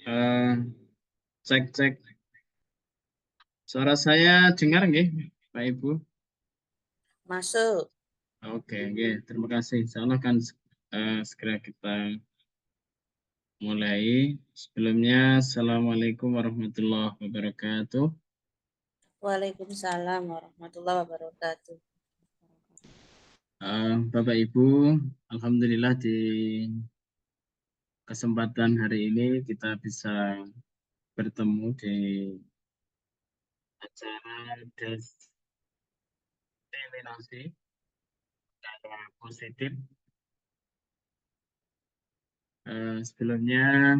Eh, cek cek suara saya dengar nggih Pak Ibu? Masuk. Oke, nggih. Terima kasih. Insyaallah kan segera kita mulai. Sebelumnya Assalamualaikum warahmatullahi wabarakatuh. Waalaikumsalam warahmatullahi wabarakatuh. Bapak Ibu, alhamdulillah di kesempatan hari ini kita bisa bertemu di acara diseminasi secara positif. Sebelumnya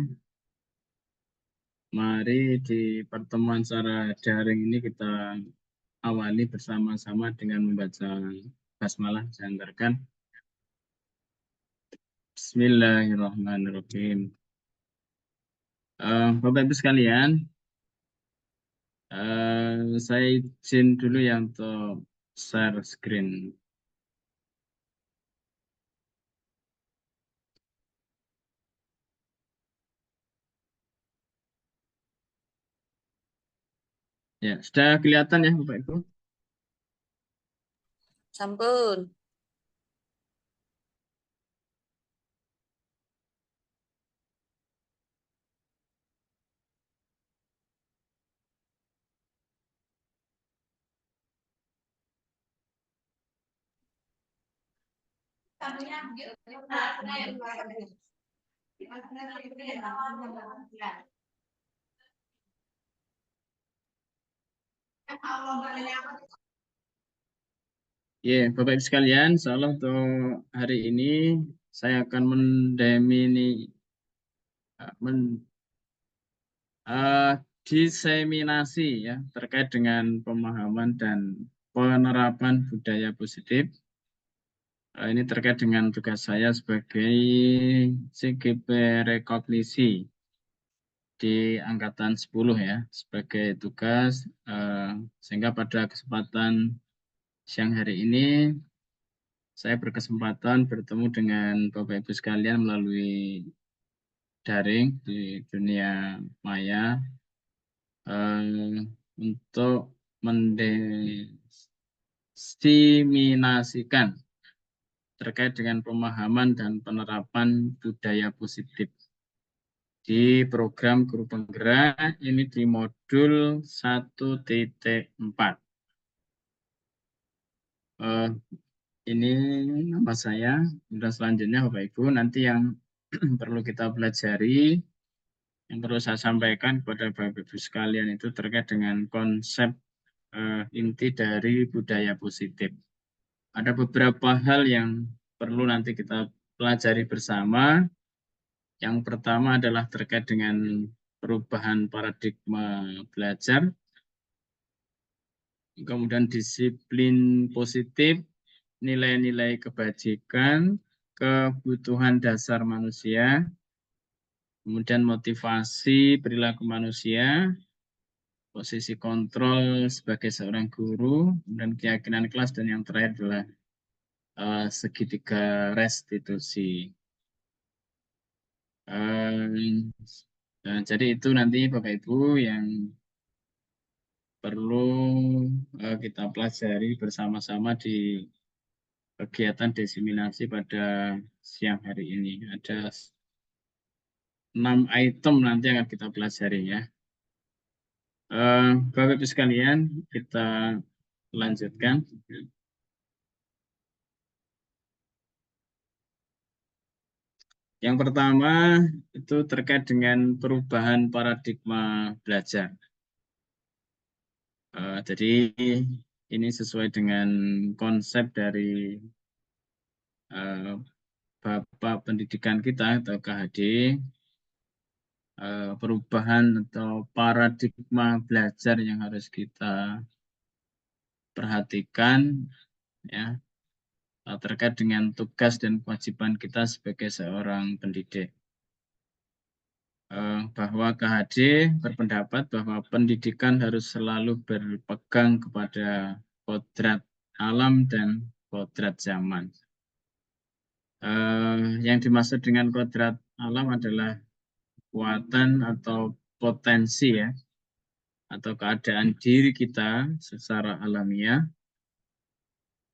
mari di pertemuan secara daring ini kita awali bersama-sama dengan membaca basmalah. Saya antarkan. Bismillahirrahmanirrahim. Bapak Ibu sekalian, saya izin dulu ya untuk share screen. Ya, sudah kelihatan ya Bapak Ibu? Sampun. Ya, Bapak Ibu sekalian, insyaallah untuk hari ini saya akan eh, diseminasi ya terkait dengan pemahaman dan penerapan budaya positif. Ini terkait dengan tugas saya sebagai CGP Rekognisi di Angkatan 10 ya, sebagai tugas sehingga pada kesempatan siang hari ini saya berkesempatan bertemu dengan Bapak Ibu sekalian melalui daring di dunia maya untuk mendiseminasikan terkait dengan pemahaman dan penerapan budaya positif di program guru penggerak ini di modul 1.4. Ini nama saya. Dan selanjutnya Bapak Ibu nanti yang perlu kita pelajari, yang perlu saya sampaikan kepada Bapak Ibu sekalian itu terkait dengan konsep inti dari budaya positif. Ada beberapa hal yang perlu nanti kita pelajari bersama. Yang pertama adalah terkait dengan perubahan paradigma belajar, kemudian disiplin positif, nilai-nilai kebajikan, kebutuhan dasar manusia, kemudian motivasi perilaku manusia, posisi kontrol sebagai seorang guru, dan keyakinan kelas, dan yang terakhir adalah segitiga restitusi. Jadi itu nanti Bapak Ibu yang perlu kita pelajari bersama-sama di kegiatan diseminasi pada siang hari ini. Ada 6 item nanti yang akan kita pelajari ya. Bapak Ibu sekalian, kita lanjutkan. Yang pertama itu terkait dengan perubahan paradigma belajar. Jadi ini sesuai dengan konsep dari Bapak Pendidikan kita atau KHD, perubahan atau paradigma belajar yang harus kita perhatikan ya terkait dengan tugas dan kewajiban kita sebagai seorang pendidik. Bahwa KHD berpendapat bahwa pendidikan harus selalu berpegang kepada kodrat alam dan kodrat zaman. Yang dimaksud dengan kodrat alam adalah kekuatan atau potensi ya, atau keadaan diri kita secara alamiah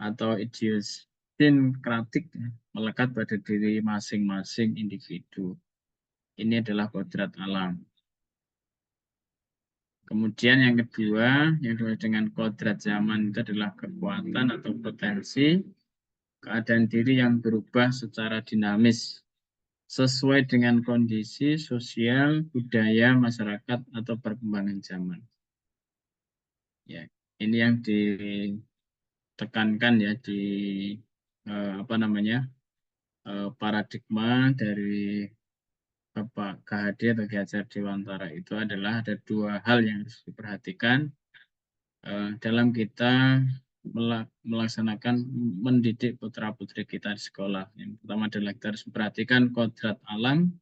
atau idiosinkratik ya, melekat pada diri masing-masing individu. Ini adalah kodrat alam. Kemudian yang kedua, yang disebut dengan kodrat zaman itu adalah kekuatan atau potensi keadaan diri yang berubah secara dinamis sesuai dengan kondisi sosial, budaya, masyarakat, atau perkembangan zaman. Ya, ini yang ditekankan ya di paradigma dari Bapak K.H.D. atau Ki Hajar Dewantara itu adalah ada dua hal yang harus diperhatikan dalam kita melaksanakan mendidik putra-putri kita di sekolah. Yang pertama adalah kita harus memperhatikan kodrat alam.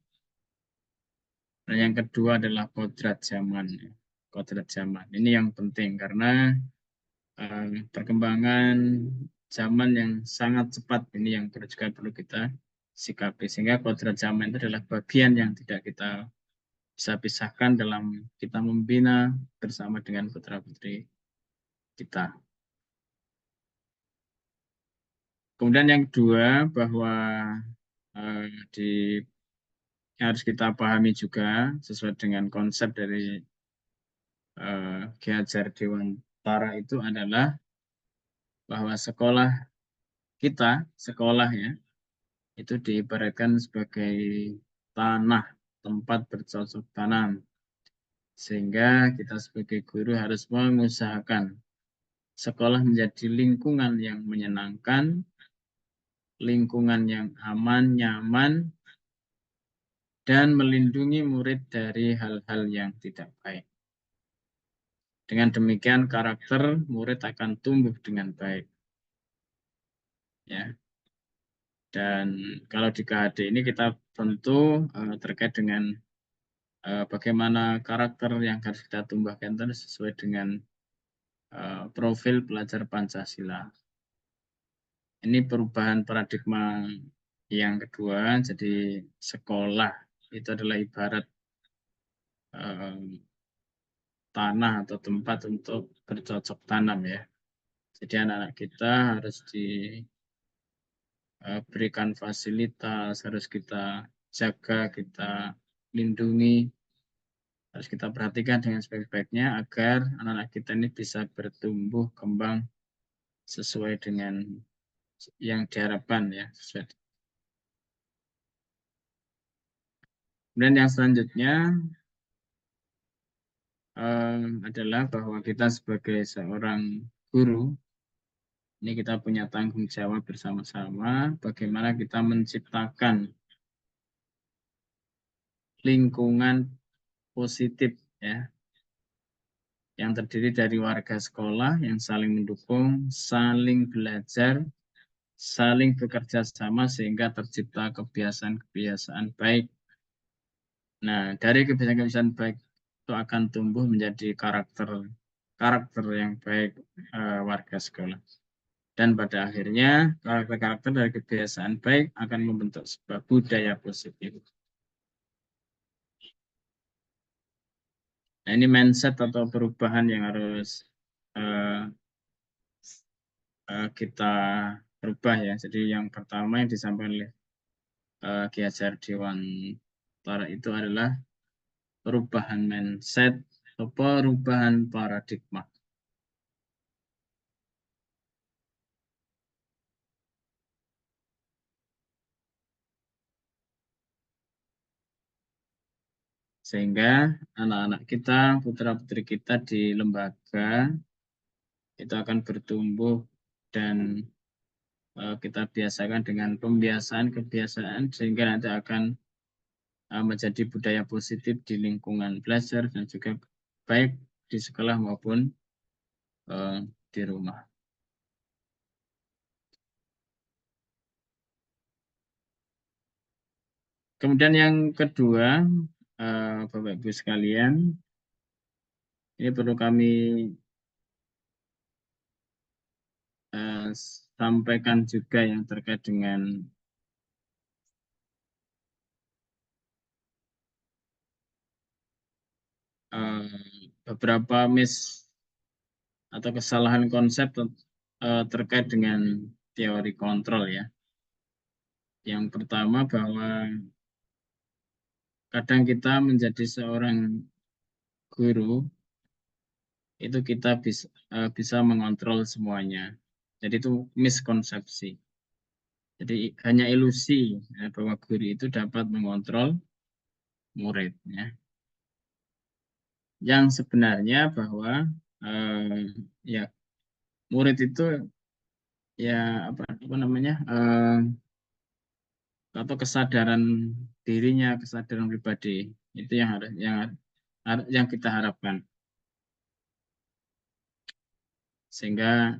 Dan yang kedua adalah kodrat zaman. Kodrat zaman. Ini yang penting karena perkembangan zaman yang sangat cepat ini yang perlu kita sikapi. Sehingga kodrat zaman itu adalah bagian yang tidak kita bisa pisahkan dalam kita membina bersama dengan putra-putri kita. Kemudian yang kedua bahwa harus kita pahami juga sesuai dengan konsep dari Ki Hajar Dewantara itu adalah bahwa sekolah ya, itu diibaratkan sebagai tanah, tempat bercocok tanam. Sehingga kita sebagai guru harus mengusahakan sekolah menjadi lingkungan yang menyenangkan, lingkungan yang aman, nyaman, dan melindungi murid dari hal-hal yang tidak baik. Dengan demikian karakter murid akan tumbuh dengan baik. Ya. Dan kalau di KHD ini kita tentu terkait dengan bagaimana karakter yang harus kita tumbuhkan itu sesuai dengan profil pelajar Pancasila. Ini perubahan paradigma yang kedua, jadi sekolah itu adalah ibarat tanah atau tempat untuk bercocok tanam ya. Jadi anak-anak kita harus diberikan fasilitas, harus kita jaga, kita lindungi, harus kita perhatikan dengan sebaik-baiknya agar anak-anak kita ini bisa bertumbuh kembang sesuai dengan yang diharapkan ya. Dan yang selanjutnya adalah bahwa kita sebagai seorang guru ini kita punya tanggung jawab bersama-sama bagaimana kita menciptakan lingkungan positif ya yang terdiri dari warga sekolah yang saling mendukung, saling belajar, saling bekerja sama sehingga tercipta kebiasaan-kebiasaan baik. Nah, dari kebiasaan-kebiasaan baik itu akan tumbuh menjadi karakter yang baik warga sekolah. Dan pada akhirnya karakter-karakter dari kebiasaan baik akan membentuk sebuah budaya positif. Nah, ini mindset atau perubahan yang harus kita rubah ya. Jadi yang pertama yang disampaikan oleh Ki Hajar Dewantara itu adalah perubahan mindset atau perubahan paradigma. Sehingga anak-anak kita, putra-putri kita di lembaga itu akan bertumbuh dan kita biasakan dengan kebiasaan sehingga nanti akan menjadi budaya positif di lingkungan belajar dan juga baik di sekolah maupun di rumah. Kemudian yang kedua, Bapak Ibu sekalian, ini perlu kami sampaikan juga yang terkait dengan beberapa atau kesalahan konsep terkait dengan teori kontrol ya. Yang pertama bahwa kadang kita menjadi seorang guru itu kita bisa mengontrol semuanya. Jadi itu miskonsepsi. Jadi hanya ilusi ya, bahwa guru itu dapat mengontrol muridnya. Yang sebenarnya bahwa ya murid itu ya apa namanya atau kesadaran dirinya, kesadaran pribadi itu yang harus yang kita harapkan. Sehingga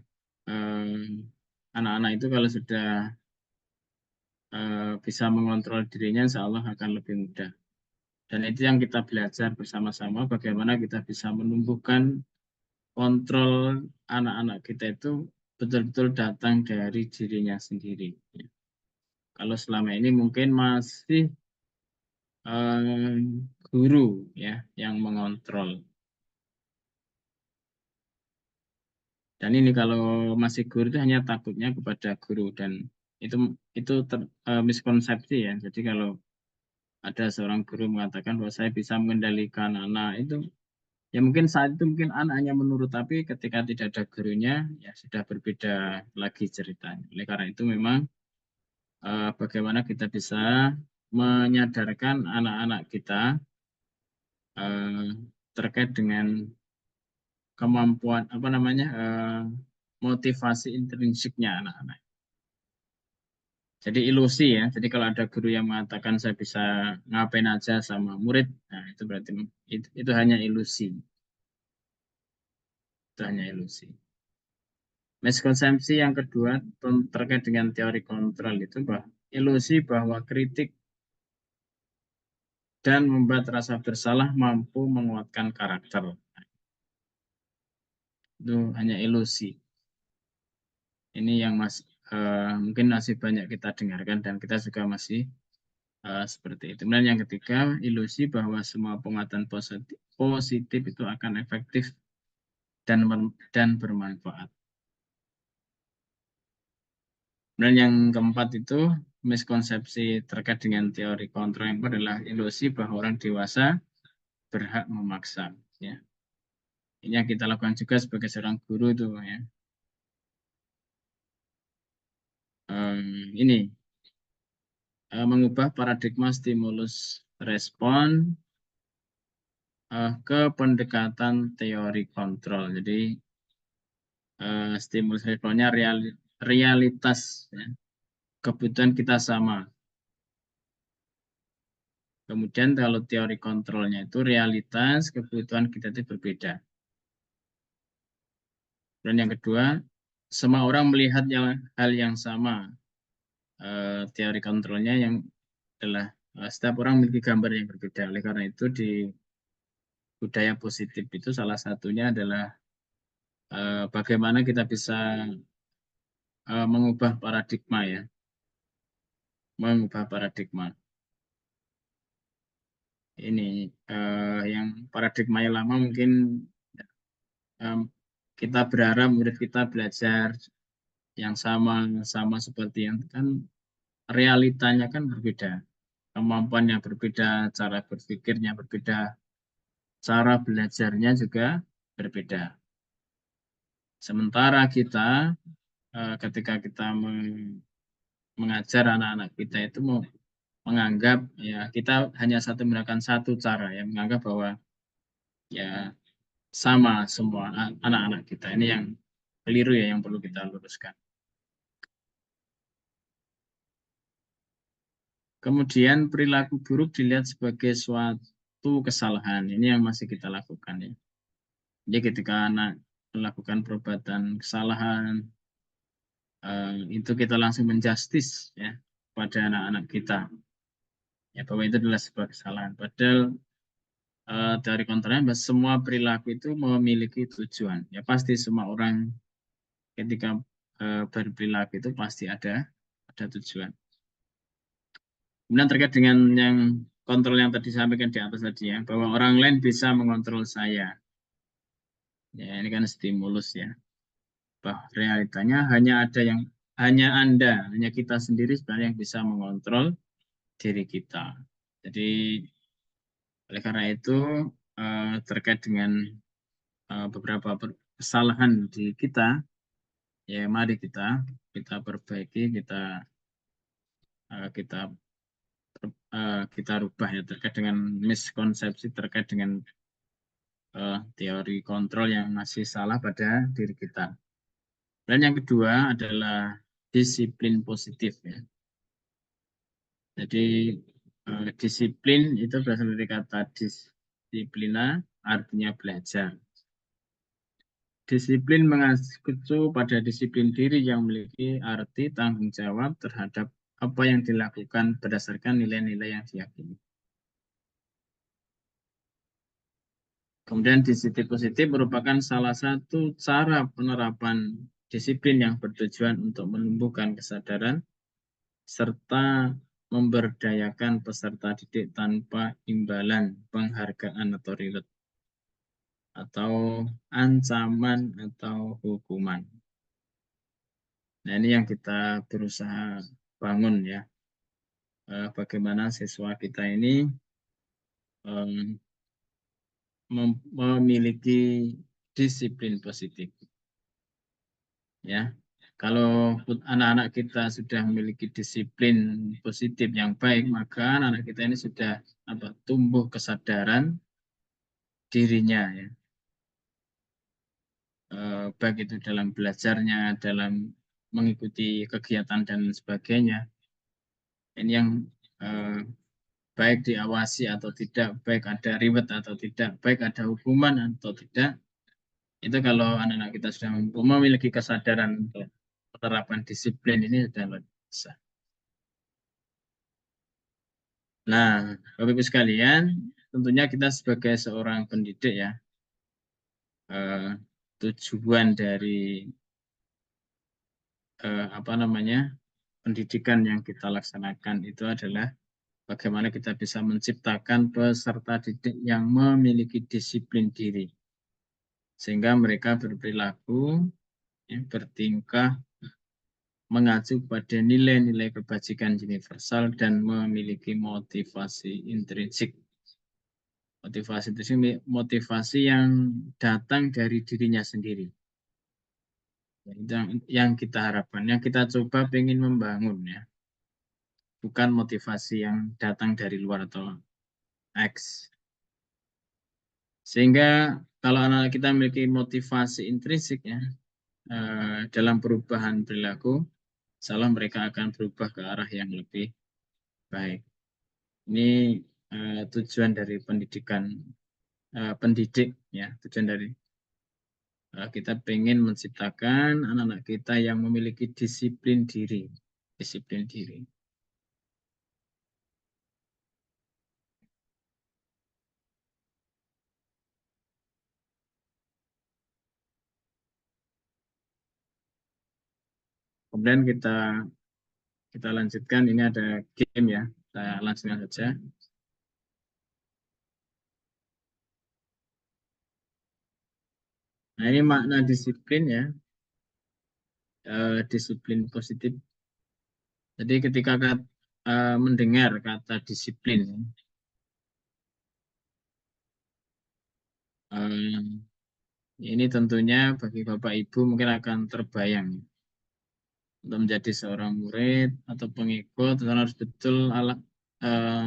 anak-anak itu kalau sudah bisa mengontrol dirinya, insya Allah akan lebih mudah. Dan itu yang kita belajar bersama-sama, bagaimana kita bisa menumbuhkan kontrol anak-anak kita itu betul-betul datang dari dirinya sendiri. Kalau selama ini mungkin masih guru ya yang mengontrol. Dan ini kalau masih guru itu hanya takutnya kepada guru dan itu miskonsepsi ya. Jadi kalau ada seorang guru mengatakan bahwa saya bisa mengendalikan anak itu, ya mungkin saat itu mungkin anak hanya menurut, tapi ketika tidak ada gurunya ya sudah berbeda lagi ceritanya. Oleh karena itu memang bagaimana kita bisa menyadarkan anak-anak kita terkait dengan kemampuan apa namanya motivasi intrinsiknya anak-anak. Jadi ilusi ya. Jadi kalau ada guru yang mengatakan saya bisa ngapain aja sama murid, nah itu berarti itu hanya ilusi. Itu hanya ilusi. Miskonsepsi yang kedua terkait dengan teori kontrol itu bahwa ilusi bahwa kritik dan membuat rasa bersalah mampu menguatkan karakter. Itu hanya ilusi. Ini yang mungkin masih banyak kita dengarkan dan kita juga masih seperti itu. Dan yang ketiga, ilusi bahwa semua penguatan positif itu akan efektif dan bermanfaat. Dan yang keempat itu miskonsepsi terkait dengan teori kontrol yang adalah ilusi bahwa orang dewasa berhak memaksa. Ya. Ini yang kita lakukan juga sebagai seorang guru itu ya. Ini mengubah paradigma stimulus respon ke pendekatan teori kontrol. Jadi stimulus responnya realitas, ya. Kebutuhan kita sama. Kemudian kalau teori kontrolnya itu realitas, kebutuhan kita itu berbeda. Dan yang kedua, semua orang melihat hal yang sama. Teori kontrolnya yang adalah setiap orang memiliki gambar yang berbeda. Oleh karena itu di budaya positif itu salah satunya adalah bagaimana kita bisa mengubah paradigma ya, mengubah paradigma. Ini yang paradigma yang lama mungkin kita berharap murid kita belajar yang sama seperti yang kan realitanya kan berbeda, kemampuannya berbeda, cara berpikirnya berbeda, cara belajarnya juga berbeda. Sementara kita ketika kita mengajar anak-anak kita itu mau menganggap ya kita hanya menggunakan satu cara yang menganggap bahwa ya sama semua anak-anak kita. Ini yang keliru ya yang perlu kita luruskan. Kemudian perilaku buruk dilihat sebagai suatu kesalahan. Ini yang masih kita lakukan ya. Jadi ketika anak melakukan perbuatan kesalahan itu kita langsung menjustis ya pada anak-anak kita. Ya bahwa itu adalah sebuah kesalahan. Padahal dari kontranya semua perilaku itu memiliki tujuan. Ya pasti semua orang ketika berperilaku itu pasti ada tujuan. Kemudian terkait dengan yang kontrol yang tadi disampaikan di atas tadi ya, bahwa orang lain bisa mengontrol saya. Ya, ini kan stimulus ya. Bahwa realitanya hanya Anda, hanya kita sendiri sebenarnya yang bisa mengontrol diri kita. Jadi oleh karena itu terkait dengan beberapa kesalahan di kita, ya mari kita perbaiki, kita kita rubah ya terkait dengan miskonsepsi terkait dengan teori kontrol yang masih salah pada diri kita. Dan yang kedua adalah disiplin positif ya. Jadi disiplin itu berasal dari kata disiplina, artinya belajar. Disiplin mengacu pada disiplin diri yang memiliki arti tanggung jawab terhadap apa yang dilakukan berdasarkan nilai-nilai yang diyakini. Kemudian disiplin positif merupakan salah satu cara penerapan disiplin yang bertujuan untuk menumbuhkan kesadaran serta memberdayakan peserta didik tanpa imbalan, penghargaan atau reward, atau ancaman atau hukuman. Nah, ini yang kita berusaha bangun ya. Bagaimana siswa kita ini memiliki disiplin positif. Ya, kalau anak-anak kita sudah memiliki disiplin positif yang baik, maka anak kita ini sudah tumbuh kesadaran dirinya ya. Baik itu dalam belajarnya, dalam mengikuti kegiatan dan sebagainya. Ini yang baik diawasi atau tidak, baik ada reward atau tidak, baik ada hukuman atau tidak. Itu kalau anak-anak kita sudah memiliki kesadaran untuk penerapan disiplin ini sudah luar biasa. Nah, Bapak Ibu sekalian, tentunya kita sebagai seorang pendidik ya, tujuan dari pendidikan yang kita laksanakan itu adalah bagaimana kita bisa menciptakan peserta didik yang memiliki disiplin diri, sehingga mereka berperilaku, bertingkah, mengacu pada nilai-nilai kebajikan universal dan memiliki motivasi intrinsik. Motivasi itu motivasi yang datang dari dirinya sendiri. Yang kita harapkan, yang kita coba ingin membangun ya. Bukan motivasi yang datang dari luar atau X. Sehingga kalau anak kita memiliki motivasi intrinsik ya, dalam perubahan perilaku, salah mereka akan berubah ke arah yang lebih baik. Ini tujuan dari pendidikan pendidik ya, tujuan dari kita pengen menciptakan anak-anak kita yang memiliki disiplin diri. Disiplin diri. Kemudian kita lanjutkan, ini ada game ya, kita lanjutkan saja. Nah, ini makna disiplin ya, disiplin positif. Jadi ketika mendengar kata disiplin, ini tentunya bagi Bapak Ibu mungkin akan terbayang. Untuk menjadi seorang murid atau pengikut, harus betul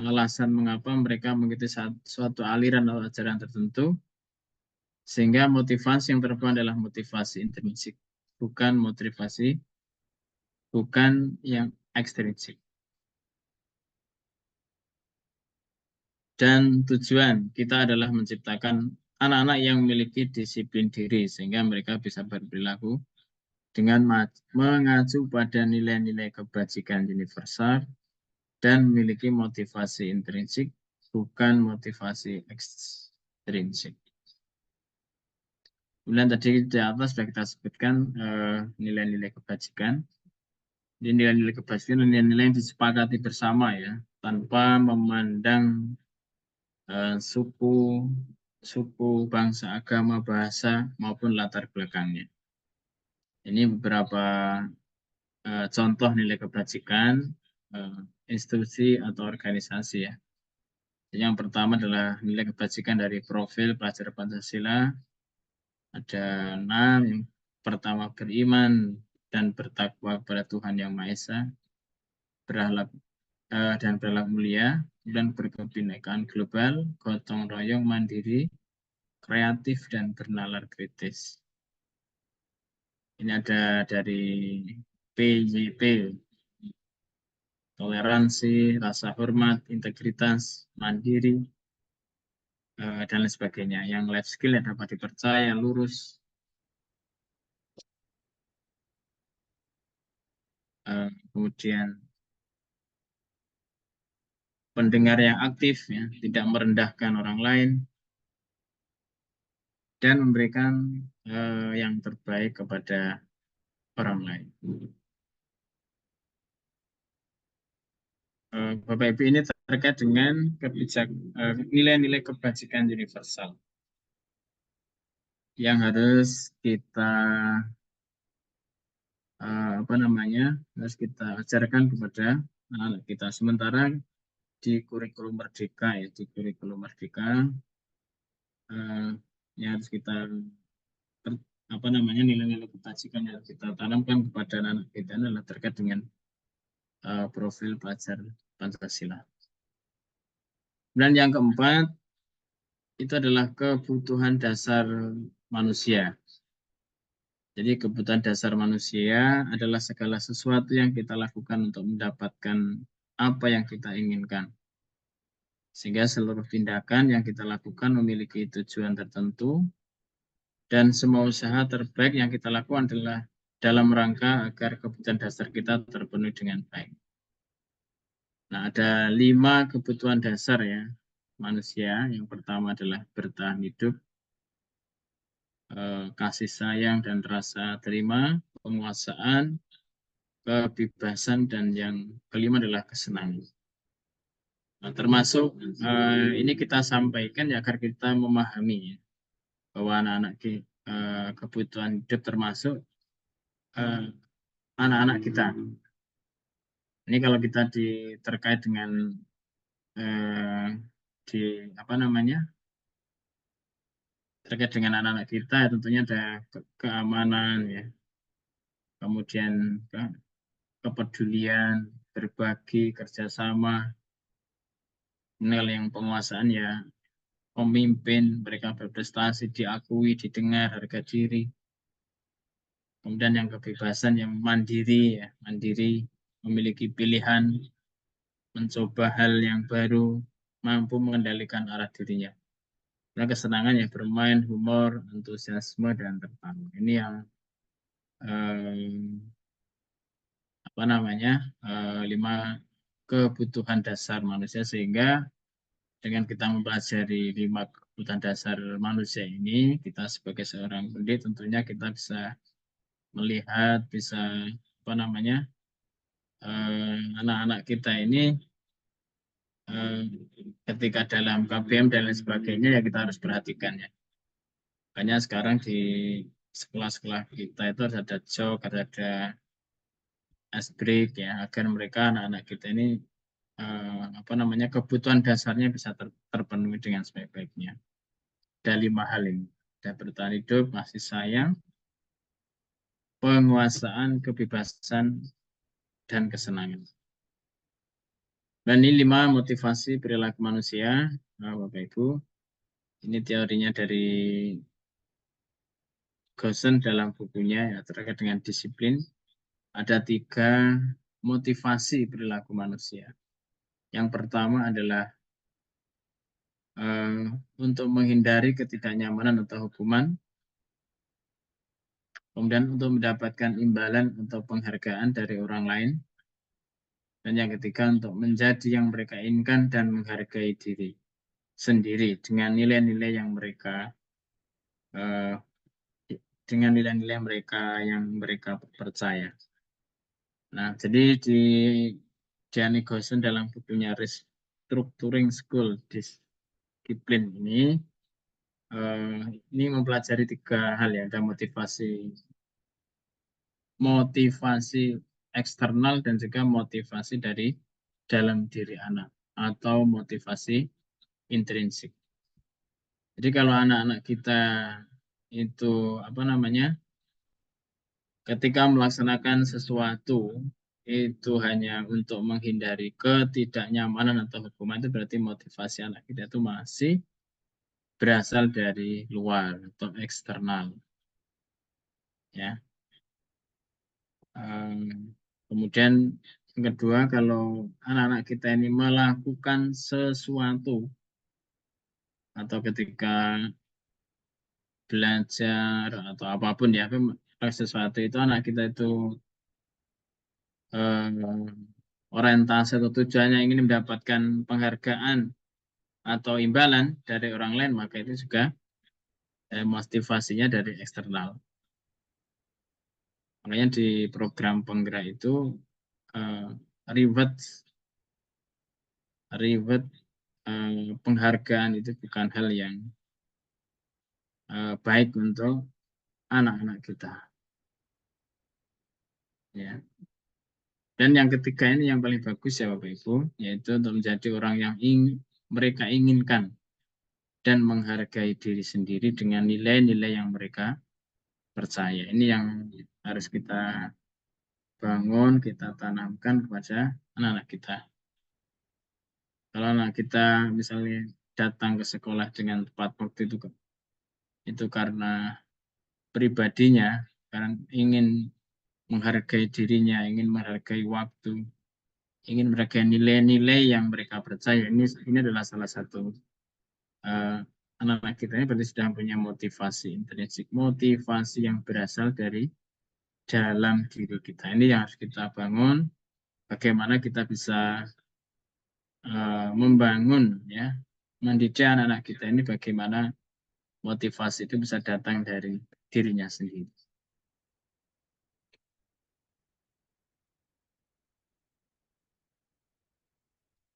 alasan mengapa mereka mengikuti suatu aliran atau ajaran tertentu, sehingga motivasi yang terpenting adalah motivasi intrinsik, bukan yang ekstrinsik. Dan tujuan kita adalah menciptakan anak-anak yang memiliki disiplin diri, sehingga mereka bisa berperilaku dengan mengacu pada nilai-nilai kebajikan universal dan memiliki motivasi intrinsik, bukan motivasi ekstrinsik. Kemudian tadi di atas sudah kita sebutkan nilai-nilai kebajikan. Nilai-nilai kebajikan, nilai-nilai yang disepakati bersama ya, tanpa memandang suku, bangsa, agama, bahasa maupun latar belakangnya. Ini beberapa contoh nilai kebajikan institusi atau organisasi ya. Yang pertama adalah nilai kebajikan dari profil pelajar Pancasila. Ada 6. Yang pertama, beriman dan bertakwa kepada Tuhan Yang Maha Esa, berakhlak dan berakhlak mulia, dan berkebinekaan global, gotong royong, mandiri, kreatif, dan bernalar kritis. Ini ada dari PYP, toleransi, rasa hormat, integritas, mandiri, dan lain sebagainya. Yang life skill yang dapat dipercaya, lurus, kemudian pendengar yang aktif, ya, tidak merendahkan orang lain, dan memberikan yang terbaik kepada orang lain. Bapak Ibu, ini terkait dengan nilai-nilai kebajikan universal yang harus kita harus kita ajarkan kepada anak-anak kita. Sementara di kurikulum Merdeka, yang harus kita nilai-nilai kebajikan yang kita tanamkan kepada anak kita adalah terkait dengan profil pelajar Pancasila. Dan yang keempat itu adalah kebutuhan dasar manusia. Jadi kebutuhan dasar manusia adalah segala sesuatu yang kita lakukan untuk mendapatkan apa yang kita inginkan. Sehingga seluruh tindakan yang kita lakukan memiliki tujuan tertentu, dan semua usaha terbaik yang kita lakukan adalah dalam rangka agar kebutuhan dasar kita terpenuhi dengan baik. Nah, ada 5 kebutuhan dasar ya manusia. Yang pertama adalah bertahan hidup, kasih sayang dan rasa terima, penguasaan, kebebasan, dan yang kelima adalah kesenangan. Nah, termasuk ini kita sampaikan ya agar kita memahami ya, bahwa anak-anak kebutuhan hidup termasuk anak-anak kita. Ini kalau kita terkait dengan terkait dengan anak-anak kita, tentunya ada keamanan ya, kemudian kepedulian, berbagi, kerjasama. Nilai yang penguasaan ya, pemimpin, mereka berprestasi, diakui, didengar, harga diri. Kemudian yang kebebasan yang mandiri ya, memiliki pilihan, mencoba hal yang baru, mampu mengendalikan arah dirinya. Nah, kesenangan ya, bermain, humor, antusiasme, dan tertawa. Ini yang 5 kebutuhan dasar manusia, sehingga dengan kita mempelajari 5 kebutuhan dasar manusia ini, kita sebagai seorang pendidik tentunya kita bisa melihat, bisa anak-anak kita ini ketika dalam KBM dan lain sebagainya ya kita harus perhatikan ya. Makanya sekarang di sekolah-sekolah kita itu harus ada jok, ada ice break ya, agar mereka anak-anak kita ini kebutuhan dasarnya bisa terpenuhi dengan sebaik-baiknya. Ada 5 hal ini. Ada bertahan hidup, kasih sayang, penguasaan, kebebasan, dan kesenangan. Dan ini 5 motivasi perilaku manusia, Bapak Ibu. Ini teorinya dari Gosen dalam bukunya ya, terkait dengan disiplin. Ada 3 motivasi perilaku manusia. Yang pertama adalah untuk menghindari ketidaknyamanan atau hukuman. Kemudian untuk mendapatkan imbalan atau penghargaan dari orang lain. Dan yang ketiga untuk menjadi yang mereka inginkan dan menghargai diri sendiri dengan nilai-nilai yang mereka yang mereka percaya. Nah, jadi di Gianni Gosson dalam bukunya Restructuring School Discipline ini mempelajari 3 hal ya, ada motivasi eksternal dan juga motivasi dari dalam diri anak atau motivasi intrinsik. Jadi kalau anak-anak kita itu ketika melaksanakan sesuatu itu hanya untuk menghindari ketidaknyamanan atau hukuman, itu berarti motivasi anak kita itu masih berasal dari luar atau eksternal. Ya. Kemudian yang kedua, kalau anak-anak kita ini melakukan sesuatu atau ketika belajar atau apapun ya, sesuatu itu anak kita itu orientasi atau tujuannya ingin mendapatkan penghargaan atau imbalan dari orang lain, maka itu juga motivasinya dari eksternal. Makanya di program penggerak itu reward penghargaan itu bukan hal yang baik untuk anak-anak kita. Ya. Dan yang ketiga ini yang paling bagus ya Bapak Ibu, yaitu untuk menjadi orang yang mereka inginkan dan menghargai diri sendiri dengan nilai-nilai yang mereka percaya. Ini yang harus kita bangun, kita tanamkan kepada anak-anak kita. Kalau anak kita misalnya datang ke sekolah dengan tepat waktu itu karena pribadinya, karena ingin menghargai dirinya, ingin menghargai waktu, ingin menghargai nilai-nilai yang mereka percaya. Ini adalah salah satu anak-anak kita ini berarti sudah punya motivasi intrinsik, motivasi yang berasal dari dalam diri kita. Ini yang harus kita bangun. Bagaimana kita bisa membangun, ya, mendidik anak-anak kita ini bagaimana motivasi itu bisa datang dari dirinya sendiri.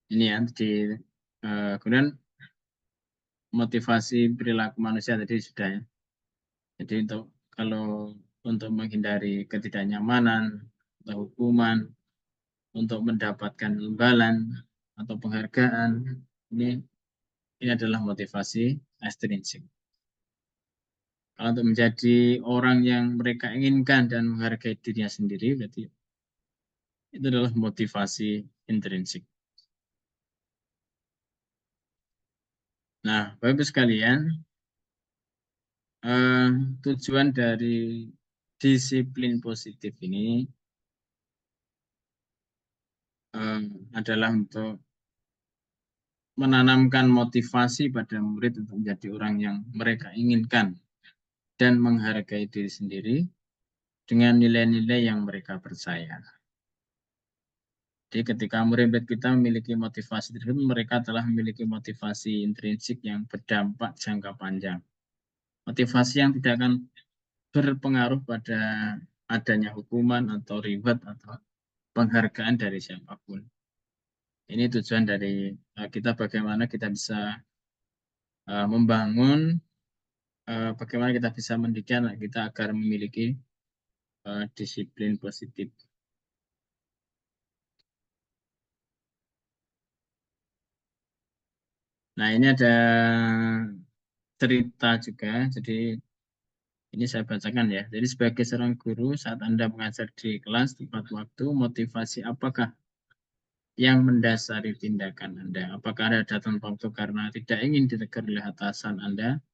Ini ya, kemudian motivasi perilaku manusia tadi sudah ya. Jadi untuk menghindari ketidaknyamanan atau hukuman, untuk mendapatkan imbalan atau penghargaan, ini adalah motivasi ekstrinsik. Kalau untuk menjadi orang yang mereka inginkan dan menghargai dirinya sendiri, berarti itu adalah motivasi intrinsik. Nah, Bapak Ibu sekalian, tujuan dari disiplin positif ini adalah untuk menanamkan motivasi pada murid untuk menjadi orang yang mereka inginkan dan menghargai diri sendiri dengan nilai-nilai yang mereka percaya. Jadi ketika murid kita memiliki motivasi tersebut, mereka telah memiliki motivasi intrinsik yang berdampak jangka panjang. Motivasi yang tidak akan berpengaruh pada adanya hukuman atau reward atau penghargaan dari siapapun. Ini tujuan dari kita, bagaimana kita bisa membangun, bagaimana kita bisa mendidik anak kita agar memiliki disiplin positif. Nah, ini ada cerita juga, jadi ini saya bacakan ya. Jadi sebagai seorang guru, saat Anda mengajar di kelas tepat waktu, motivasi apakah yang mendasari tindakan Anda? Apakah Anda datang waktu karena tidak ingin ditegur oleh atasan Anda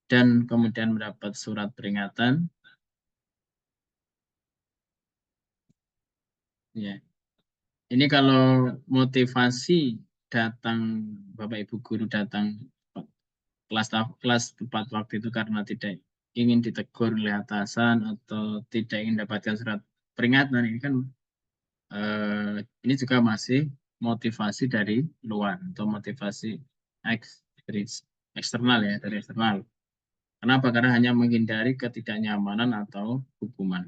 dan kemudian mendapat surat peringatan? Ya. Ini kalau motivasi datang, Bapak Ibu guru datang kelas tepat waktu itu karena tidak ingin ditegur oleh atasan atau tidak ingin mendapatkan surat peringatan, ini kan ini juga masih motivasi dari luar atau motivasi eksternal ya, dari eksternal. Kenapa? Karena hanya menghindari ketidaknyamanan atau hukuman.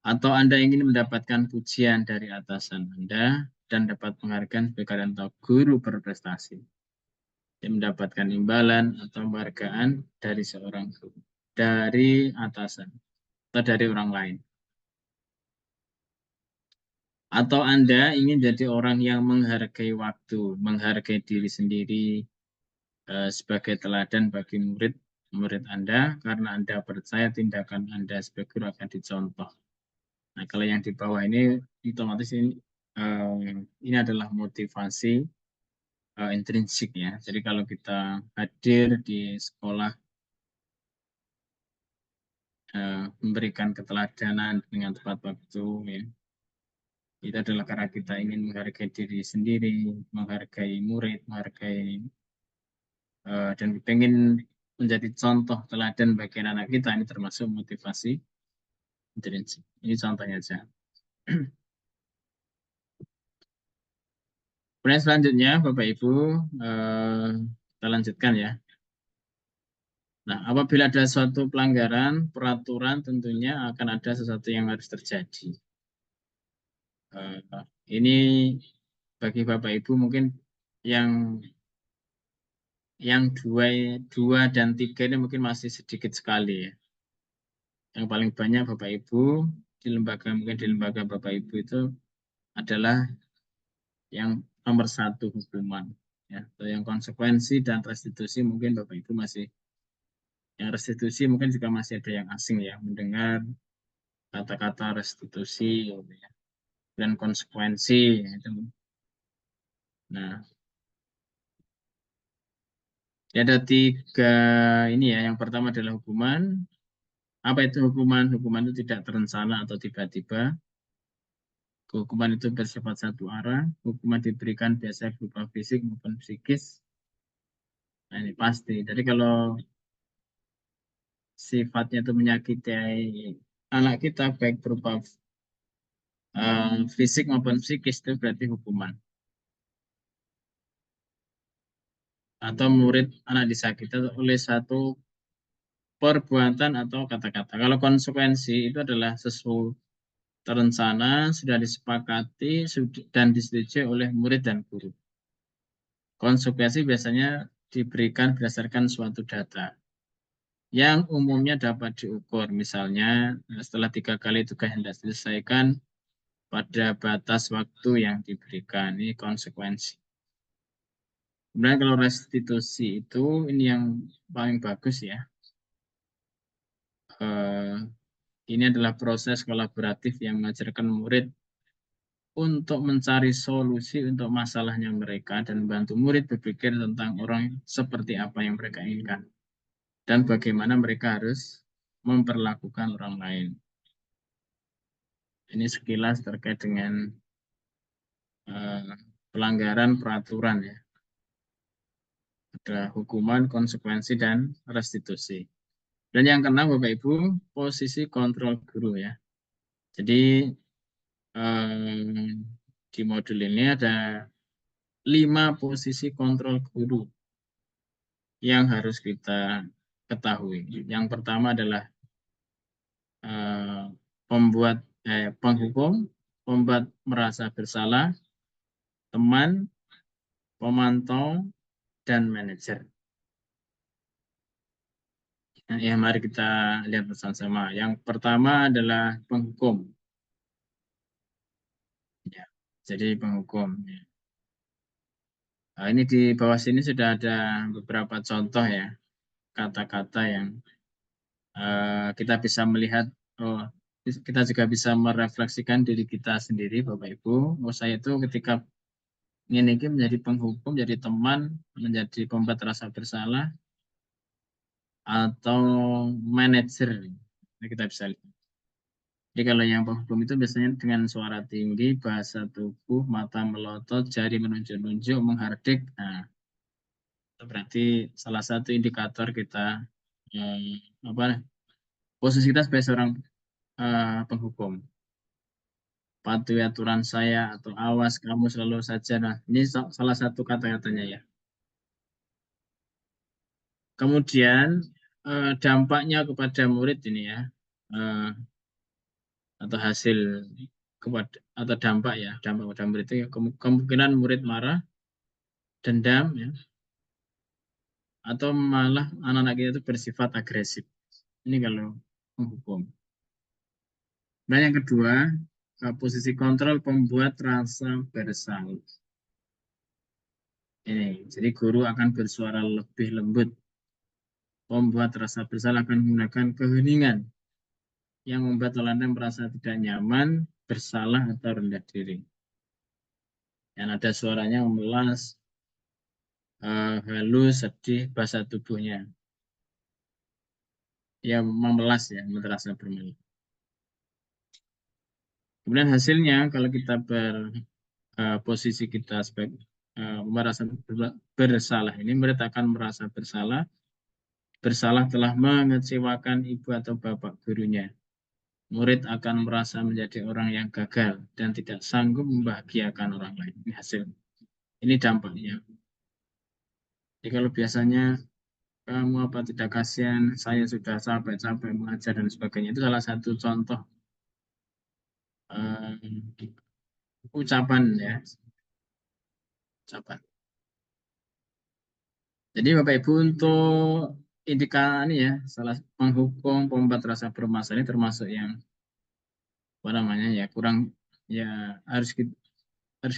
Atau Anda ingin mendapatkan pujian dari atasan Anda dan dapat penghargaan sebagai karyawan atau guru berprestasi. Yang mendapatkan imbalan atau penghargaan dari seorang guru, dari atasan atau dari orang lain. Atau Anda ingin jadi orang yang menghargai waktu, menghargai diri sendiri sebagai teladan bagi murid Anda karena Anda percaya tindakan Anda sebagai guru akan dicontoh. Nah, kalau yang di bawah ini otomatis ini adalah motivasi intrinsik ya. Jadi kalau kita hadir di sekolah memberikan keteladanan dengan tepat waktu ya. Itu adalah karena kita ingin menghargai diri sendiri, menghargai murid, menghargai dan ingin menjadi contoh teladan bagi anak kita. Ini termasuk motivasi intrinsik. Ini contohnya saja. Kemudian selanjutnya Bapak Ibu kita lanjutkan ya. Nah, apabila ada suatu pelanggaran peraturan tentunya akan ada sesuatu yang harus terjadi. Ini bagi Bapak Ibu mungkin yang dua dan tiga ini mungkin masih sedikit sekali ya. Yang paling banyak Bapak Ibu mungkin di lembaga Bapak Ibu itu adalah yang nomor satu hukuman ya. Atau yang konsekuensi dan restitusi mungkin Bapak Ibu masih yang restitusi mungkin juga masih ada yang asing ya mendengar kata-kata restitusi gitu ya. Dan konsekuensi itu. Nah, ada tiga ini ya. Yang pertama adalah hukuman. Apa itu hukuman? Hukuman itu tidak terencana atau tiba-tiba. Hukuman itu bersifat satu arah. Hukuman diberikan biasanya berupa fisik maupun psikis. Nah, ini pasti. Jadi kalau sifatnya itu menyakiti anak kita baik berupa fisik maupun psikis itu berarti hukuman. Atau murid anak disakiti oleh satu perbuatan atau kata-kata. Kalau konsekuensi itu adalah sesuatu terencana, sudah disepakati dan disetujui oleh murid dan guru. Konsekuensi biasanya diberikan berdasarkan suatu data yang umumnya dapat diukur. Misalnya setelah 3 kali tugas yang tidak diselesaikan pada batas waktu yang diberikan. Ini konsekuensi. Kemudian kalau restitusi itu ini yang paling bagus ya. Ini adalah proses kolaboratif yang mengajarkan murid untuk mencari solusi untuk masalahnya mereka dan membantu murid berpikir tentang orang seperti apa yang mereka inginkan dan bagaimana mereka harus memperlakukan orang lain. Ini sekilas terkait dengan pelanggaran peraturan ya. Ada hukuman, konsekuensi, dan restitusi. Dan yang keenam Bapak Ibu, posisi kontrol guru ya. Jadi di modul ini ada 5 posisi kontrol guru yang harus kita ketahui. Yang pertama adalah penghukum, pembuat merasa bersalah, teman, pemantau, dan manajer. Nah, ya, mari kita lihat bersama-sama. Yang pertama adalah penghukum. Ya, jadi penghukum. Ya. Nah, ini di bawah sini sudah ada beberapa contoh ya kata-kata yang kita bisa melihat. Oh, kita juga bisa merefleksikan diri kita sendiri, Bapak Ibu. Oh, saya itu ketika ingin menjadi penghukum, jadi teman, menjadi pembuat rasa bersalah, atau manajer. Ini kita bisa lihat. Jadi kalau yang penghukum itu biasanya dengan suara tinggi, bahasa tubuh, mata melotot, jari menunjuk-nunjuk, menghardik. Nah, itu berarti salah satu indikator kita apa posisi kita sebagai seorang penghukum. Patuhi aturan saya atau awas kamu selalu saja. Nah, ini salah satu kata-katanya ya. Kemudian dampaknya kepada murid ini ya. atau hasil kepada atau dampak ya, dampak pada murid itu kemungkinan murid marah, dendam ya, atau malah anak-anak kita itu bersifat agresif. Ini kalau menghukum. Dan yang kedua, posisi kontrol pembuat rasa bersalah. Ini, jadi guru akan bersuara lebih lembut. Pembuat rasa bersalah akan menggunakan keheningan yang membuat teladan merasa tidak nyaman, bersalah atau rendah diri. Yang ada suaranya memelas, halus, sedih, bahasa tubuhnya. Ya memelas ya, merasa bermain. Kemudian hasilnya kalau kita posisi kita sebagai merasa bersalah ini, murid akan merasa bersalah telah mengecewakan ibu atau bapak gurunya. Murid akan merasa menjadi orang yang gagal dan tidak sanggup membahagiakan orang lain. Ini hasil. Ini dampaknya. Jadi kalau biasanya kamu apa tidak kasihan, saya sudah capek-capek mengajar dan sebagainya. Itu salah satu contoh ucapan ya, ucapan. Jadi Bapak Ibu untuk indikasi ya, salah menghukum pembuat rasa bermasalah ini termasuk yang apa namanya ya kurang ya harus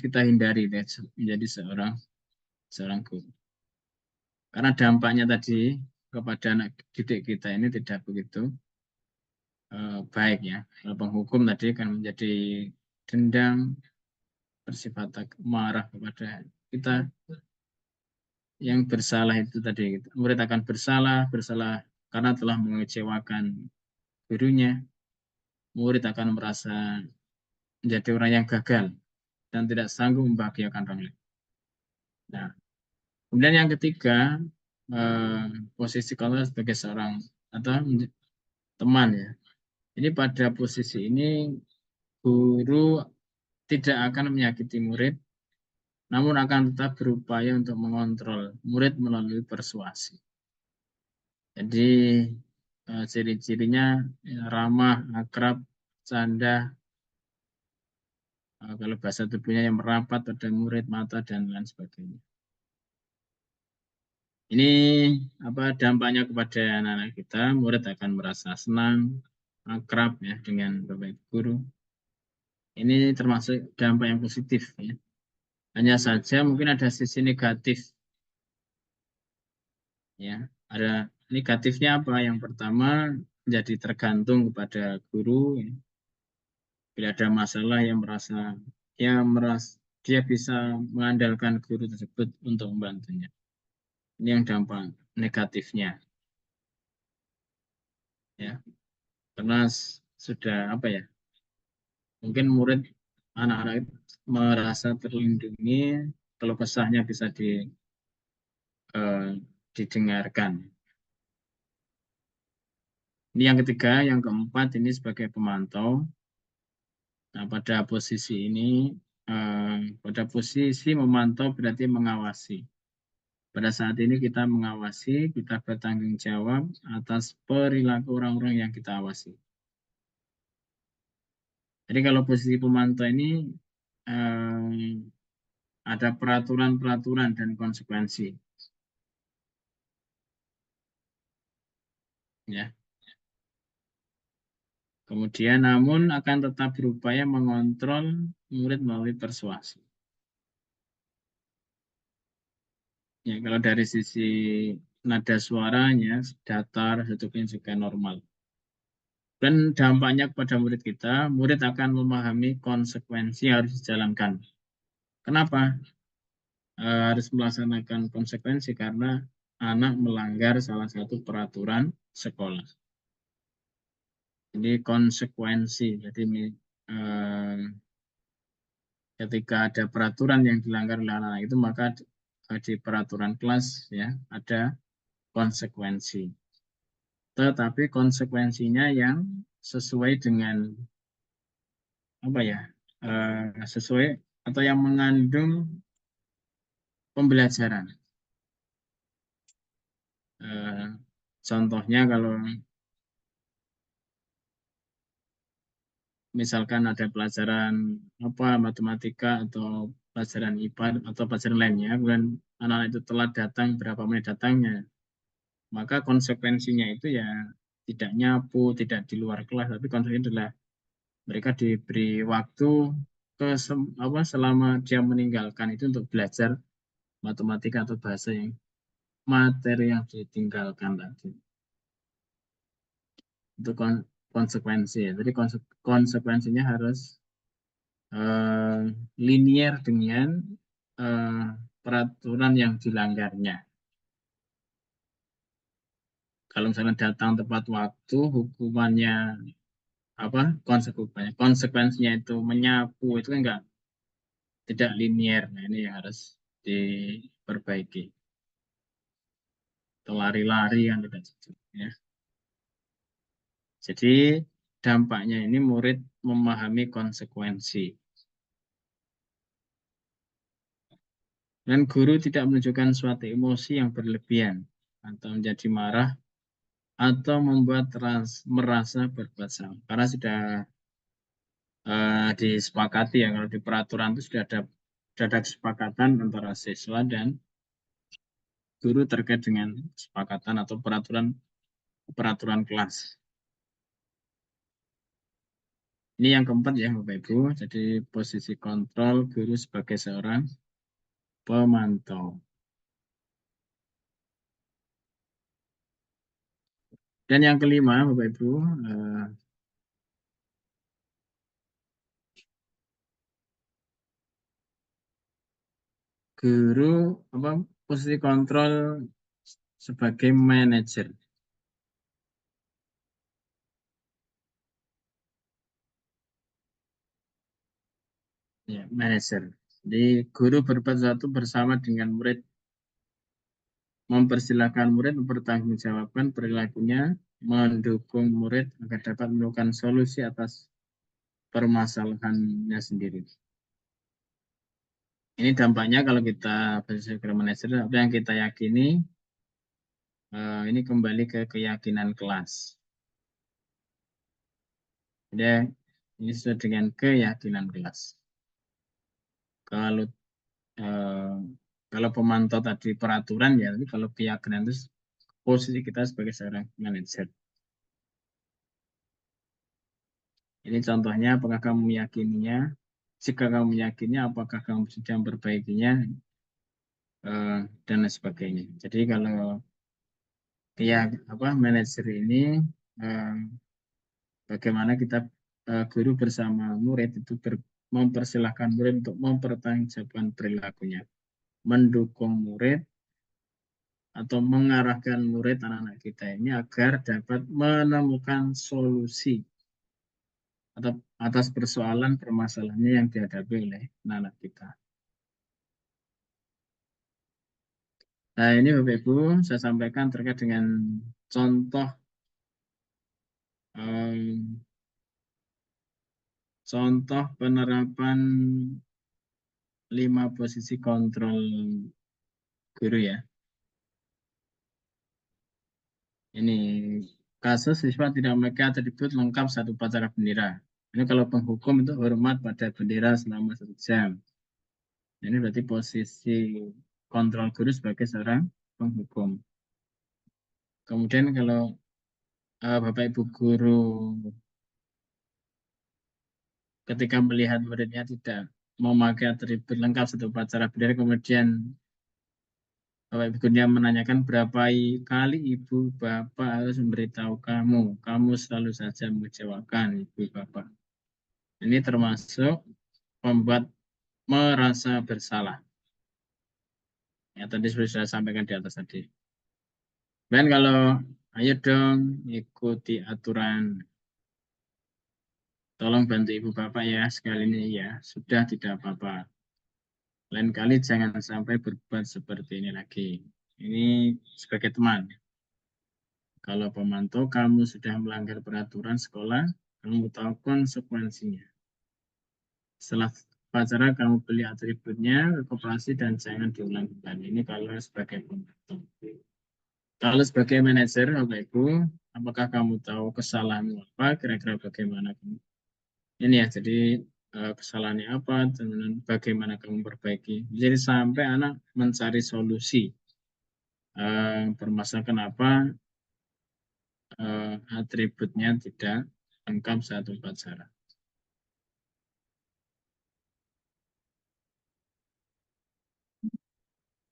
kita hindari deh, menjadi seorang seorang guru. Karena dampaknya tadi kepada anak didik kita ini tidak begitu baik ya. Kalau penghukum tadi kan menjadi dendam, bersifat marah kepada kita. Yang bersalah itu tadi, murid akan bersalah karena telah mengecewakan gurunya. Murid akan merasa menjadi orang yang gagal dan tidak sanggup membahagiakan orang lain. Nah, kemudian yang ketiga, posisi kalau sebagai seorang atau teman ya. Ini pada posisi ini guru tidak akan menyakiti murid, namun akan tetap berupaya untuk mengontrol murid melalui persuasi. Jadi ciri-cirinya ramah, akrab, canda, kalau bahasa tubuhnya yang merapat pada murid, mata, dan lain sebagainya. Ini apa dampaknya kepada anak-anak kita? Murid akan merasa senang, akrab ya dengan bapak guru. Ini termasuk dampak yang positif ya. Hanya saja mungkin ada sisi negatif ya. Ada negatifnya apa? Yang pertama menjadi tergantung kepada guru ya. Bila ada masalah dia bisa mengandalkan guru tersebut untuk membantunya. Ini yang dampak negatifnya ya. Karena sudah apa ya? Mungkin murid anak-anak merasa terlindungi, kalau kesahnya bisa didengarkan. Ini yang ketiga, yang keempat ini sebagai pemantau. Nah, pada posisi memantau berarti mengawasi. Pada saat ini kita mengawasi, kita bertanggung jawab atas perilaku orang-orang yang kita awasi. Jadi kalau posisi pemantau ini ada peraturan-peraturan dan konsekuensi. Ya. Kemudian namun akan tetap berupaya mengontrol murid melalui persuasi. Ya, kalau dari sisi nada suaranya datar, sedikit juga normal. Dan dampaknya kepada murid kita, murid akan memahami konsekuensi yang harus dijalankan. Kenapa? Harus melaksanakan konsekuensi karena anak melanggar salah satu peraturan sekolah. Ini konsekuensi. Jadi ketika ada peraturan yang dilanggar oleh anak-anak itu, maka di peraturan kelas ya ada konsekuensi. Tetapi konsekuensinya yang sesuai dengan apa ya, sesuai atau yang mengandung pembelajaran. Contohnya kalau misalkan ada pelajaran apa matematika atau pelajaran IPA atau pelajaran lainnya, kemudian anak-anak itu telat datang, berapa menit datangnya, maka konsekuensinya itu ya tidak nyapu, tidak di luar kelas, tapi konsekuensinya adalah mereka diberi waktu selama dia meninggalkan itu untuk belajar matematika atau bahasa yang materi yang ditinggalkan tadi. Itu konsekuensi ya. Jadi konsekuensinya harus eh, linier dengan eh, peraturan yang dilanggarnya. Kalau misalnya datang tepat waktu, hukumannya apa? Konsekuensinya itu menyapu itu kan enggak tidak linier. Nah, ini yang harus diperbaiki. Atau lari-lari kan tidak cocok, ya. Jadi dampaknya ini murid memahami konsekuensi. Dan guru tidak menunjukkan suatu emosi yang berlebihan atau menjadi marah atau membuat merasa berbuat salah. Karena sudah disepakati ya, kalau di peraturan itu sudah ada kesepakatan antara siswa dan guru terkait dengan kesepakatan atau peraturan kelas. Ini yang keempat ya Bapak Ibu. Jadi posisi kontrol guru sebagai seorang pemantau. Dan yang kelima Bapak Ibu, guru posisi kontrol sebagai manajer. Ya, manajer. Jadi guru berbuat sesuatu bersama dengan murid, mempersilahkan murid mempertanggungjawabkan perilakunya, mendukung murid agar dapat menemukan solusi atas permasalahannya sendiri. Ini dampaknya kalau kita berpikir manajer, apa yang kita yakini, ini kembali ke keyakinan kelas. Jadi ini sesuai dengan keyakinan kelas. Kalau eh, kalau pemantau tadi peraturan ya, tapi kalau keyakinan itu posisi kita sebagai seorang manajer. Ini contohnya, apakah kamu meyakininya? Jika kamu meyakininya, apakah kamu sudah memperbaikinya? Dan lain sebagainya. Jadi kalau ya manajer ini eh, bagaimana kita guru bersama murid itu mempersilahkan murid untuk mempertanggungjawabkan perilakunya, mendukung murid atau mengarahkan murid anak-anak kita ini agar dapat menemukan solusi atau atas persoalan permasalahannya yang dihadapi oleh anak-anak kita. Nah, ini Bapak Ibu saya sampaikan terkait dengan contoh contoh penerapan 5 posisi kontrol guru ya. Ini kasus siswa tidak memakai atribut lengkap saat upacara bendera. Ini kalau penghukum itu hormat pada bendera selama 1 jam. Ini berarti posisi kontrol guru sebagai seorang penghukum. Kemudian kalau Bapak Ibu guru ketika melihat muridnya tidak memakai atribut lengkap saat upacara bendera, kemudian Bapak Ibu gurunya menanyakan berapa kali Ibu Bapak harus memberitahu kamu selalu saja mengecewakan Ibu Bapak. Ini termasuk membuat merasa bersalah. Ya tadi sudah saya sampaikan di atas tadi. Dan kalau ayo dong ikuti aturan. Tolong bantu Ibu Bapak ya sekali ini ya. Sudah tidak apa-apa. Lain kali jangan sampai berbuat seperti ini lagi. Ini sebagai teman. Kalau pemantau kamu sudah melanggar peraturan sekolah, kamu tahu konsekuensinya. Setelah upacara kamu beli atributnya ke koperasi dan jangan diulang kembali. Ini kalau sebagai pemantau. Kalau sebagai manajer, Bapak Ibu, apakah kamu tahu kesalahanmu apa? Kira-kira bagaimana kamu? ini ya, jadi kesalahannya apa, dan bagaimana kamu perbaiki. Jadi sampai anak mencari solusi. Permasalahan kenapa atributnya tidak lengkap saat upacara.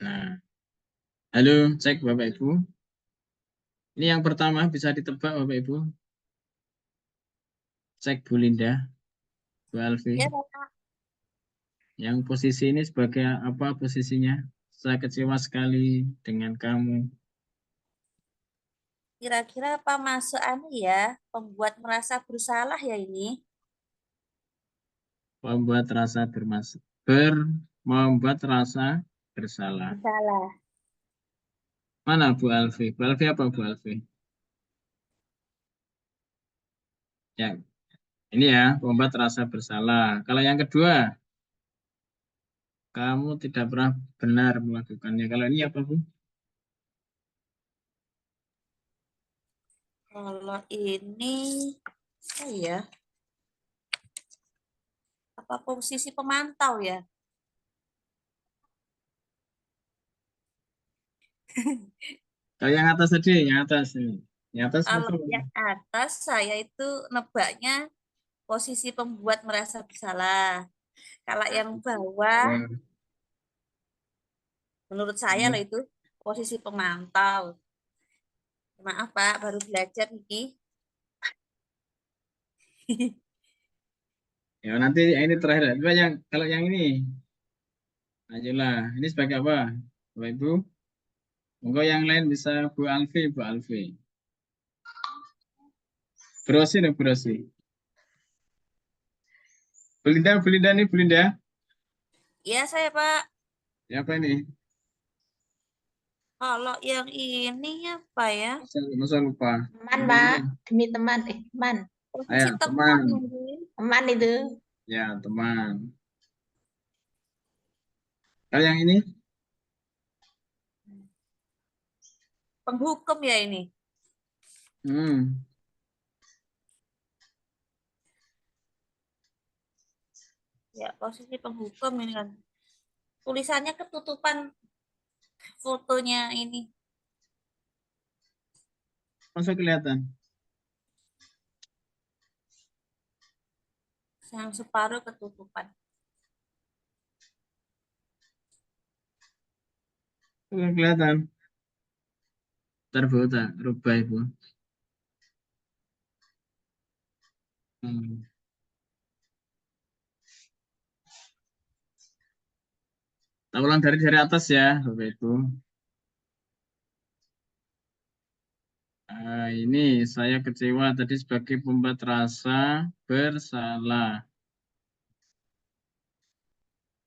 Nah, halo, cek Bapak Ibu. Ini yang pertama bisa ditebak Bapak Ibu. Cek Bu Linda, Bu Alfi. Ya, Bapak. Yang posisi ini sebagai apa posisinya? Saya kecewa sekali dengan kamu. Kira-kira apa masuk anu ya? Pembuat merasa bersalah ya ini? Membuat rasa membuat rasa bersalah. Bersalah. Mana Bu Alfi? Bu Alfi apa Bu Alfi? Ya, ini ya, membuat rasa bersalah. Kalau yang kedua, kamu tidak pernah benar melakukannya. Kalau ini apa Bu? Kalau ini, apa ya? Apa posisi pemantau ya? Kalau yang atas tadi, yang atas ini. Yang atas Kalau apa? yang atas saya itu nebaknya posisi pembuat merasa bersalah. Kalau yang bawah, Oh, menurut saya lah itu posisi pemantau. Maaf Pak, baru belajar nih. ya nanti ini terakhir. Coba yang kalau yang ini, ayolah. Ini sebagai apa? Bapak Ibu, monggo yang lain bisa Bu Alfi, Bu Alfi. Brosi nih, brosi. Bu Linda nih, Bu Linda. Iya saya Pak. Ya apa ini? Kalau yang ini apa ya? Masa lupa. Teman, Ini, Pak. Demi teman. Teman. ayo, Posisi teman teman. ini. Teman itu. Ya, teman. Kalau yang ini, Penghukum ya ini. hmm, Ya, posisi penghukum ini kan. Tulisannya ketutupan fotonya ini. masa kelihatan. Yang separuh ketutupan. Masa kelihatan. Terbuka, rubah Ibu. Hmm. Kita ulang dari atas ya, Bapak Ibu. Ini saya kecewa tadi sebagai pembuat rasa bersalah.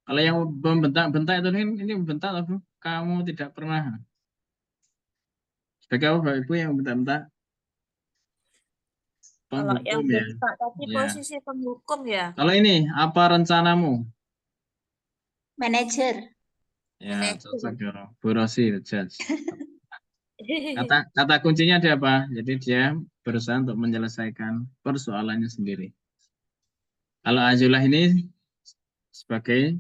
Kalau yang membentak-bentak itu ini membentak atau Bu? Kamu tidak pernah. Sebagai apa Bapak Ibu yang membentak-bentak? Kalau yang Penghukum ya. bentak tadi Ya. posisi penghukum ya. Kalau ini apa rencanamu? Manajer. Ya, cocok Manajer. ya. Bu Rosi, judge. Kata kuncinya dia apa? Jadi dia berusaha untuk menyelesaikan persoalannya sendiri. Kalau Azulah ini sebagai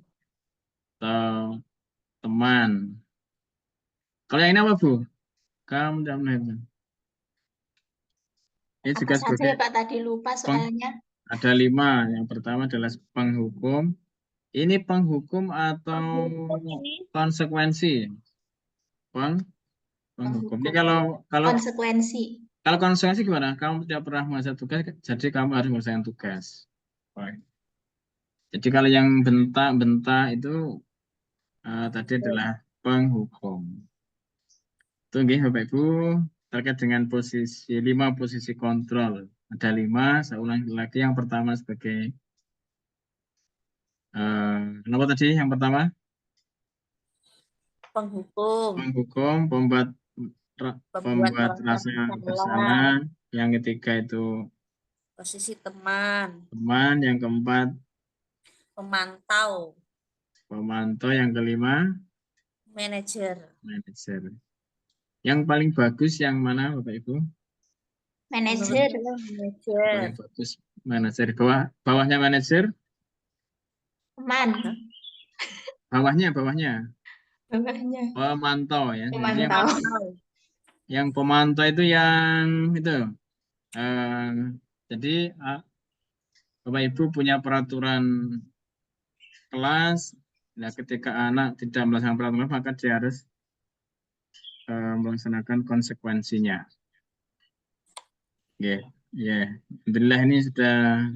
teman. Kalau yang ini apa, Bu? Kamu tidak melihatnya. Ini Apa juga saja sebagai ya Pak tadi lupa soalnya. ada 5. Yang pertama adalah penghukum. Ini penghukum atau Penghukum ini. konsekuensi? Peng, Penghukum. Ini Penghukum. kalau kalau Konsekuensi. kalau konsekuensi gimana? Kamu tidak pernah mengerjakan tugas, jadi kamu harus mengerjakan tugas. Baik. Jadi kalau yang bentak-bentak itu tadi adalah penghukum. Tunggu Bapak Ibu terkait dengan posisi 5 posisi kontrol. Ada 5, saya ulangi lagi. Yang pertama sebagai apa tadi? Yang pertama Penghukum. penghukum, Pembuat pembuat merasa rasa bersalah. bersalah. Yang ketiga itu Posisi teman. teman. Yang keempat Pemantau. pemantau. Yang kelima Manajer. manajer. Yang paling bagus yang mana Bapak Ibu? Manajer. Menurut saya manajer. Oke, bagus. Manajer. Bawahnya manajer, Teman. bawahnya Bawahnya. pemantau ya. Jadi Pemantau. yang pemantau itu yang itu. eh, jadi Bapak Ibu punya peraturan kelas. Nah, ketika anak tidak melaksanakan peraturan maka dia harus melaksanakan konsekuensinya. Ya, ya. Alhamdulillah ini sudah.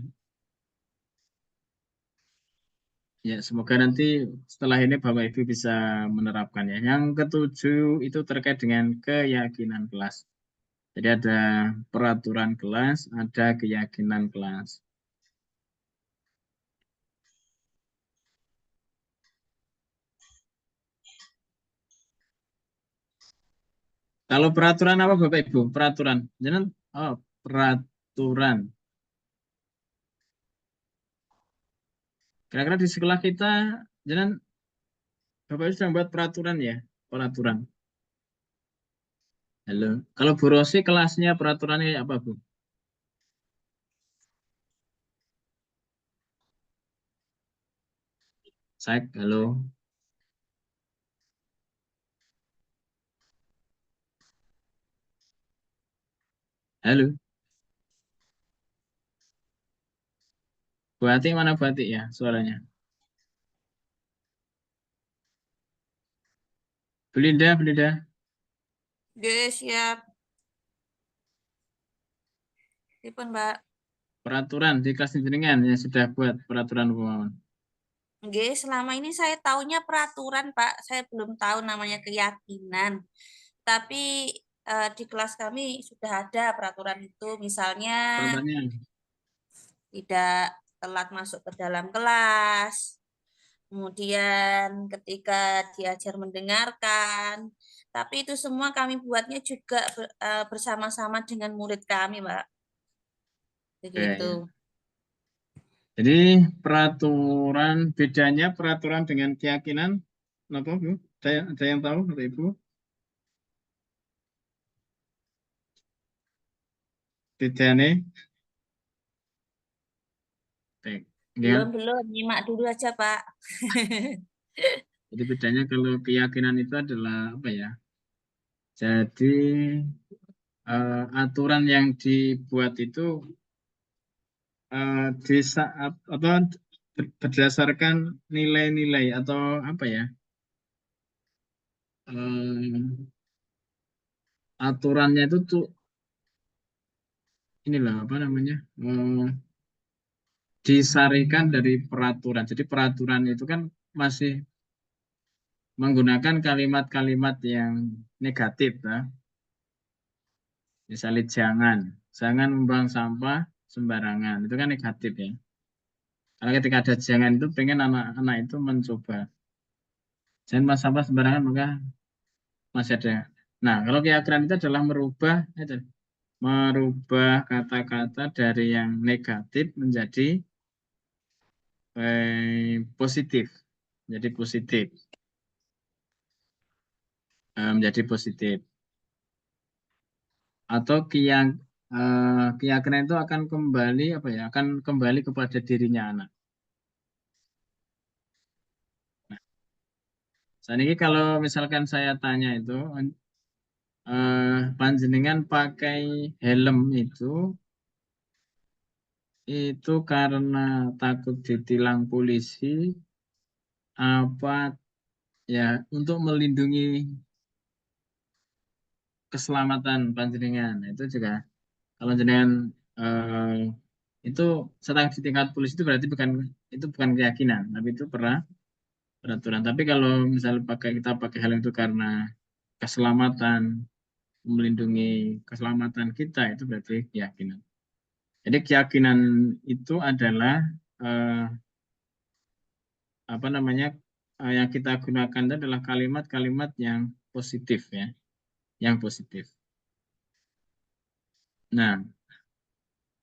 Ya, semoga nanti setelah ini Bapak Ibu bisa menerapkannya. Yang ketujuh itu terkait dengan keyakinan kelas. Jadi ada peraturan kelas, ada keyakinan kelas. Kalau peraturan apa Bapak Ibu? Peraturan. Jangan peraturan. Kira-kira di sekolah kita jangan Bapak Ibu sudah buat peraturan ya? Peraturan. Halo. Kalau Bu Rosi kelasnya peraturannya apa, Bu? Halo. Halo. Bu Ati mana Bu Ati ya suaranya? Belinda. Oke, siap. Tipun, Mbak. Peraturan di kelas jenengan yang sudah buat peraturan pemahaman. Oke, selama ini saya taunya peraturan, Pak. Saya belum tahu namanya keyakinan. Tapi di kelas kami sudah ada peraturan itu. Misalnya Peraturannya. tidak telat masuk ke dalam kelas. Kemudian ketika diajar mendengarkan. Tapi itu semua kami buatnya juga bersama-sama dengan murid kami, Mbak. Begitu. Ya. Jadi peraturan, bedanya peraturan dengan keyakinan, apa Bu? Ada yang tahu Bapak Ibu? Bedanya? Belum, nyimak dulu aja, Pak. Jadi bedanya kalau keyakinan itu adalah apa ya? Jadi aturan yang dibuat itu di saat atau berdasarkan nilai-nilai atau apa ya? Aturannya itu tuh inilah apa namanya? Disarikan dari peraturan. Jadi peraturan itu kan masih menggunakan kalimat-kalimat yang negatif, ya. Misalnya jangan membuang sampah sembarangan, itu kan negatif ya. Karena ketika ada jangan itu pengen anak-anak itu mencoba. Jangan membuang sampah sembarangan maka masih ada. Nah, kalau keyakinan itu adalah merubah kata-kata dari yang negatif menjadi positif. Jadi positif. Menjadi positif. Atau keyakinan itu akan kembali apa ya? Akan kembali kepada dirinya anak. Nah, saat ini kalau misalkan saya tanya itu panjenengan pakai helm itu karena takut ditilang polisi apa ya untuk melindungi keselamatan panjenengan. Nah, itu juga kalau jenengan itu setelah di tingkat polisi itu berarti bukan keyakinan, tapi itu peraturan. Tapi kalau misalnya kita pakai hal itu karena keselamatan, melindungi keselamatan kita, itu berarti keyakinan. Jadi keyakinan itu adalah apa namanya yang kita gunakan itu adalah kalimat-kalimat yang positif ya, yang positif. Nah,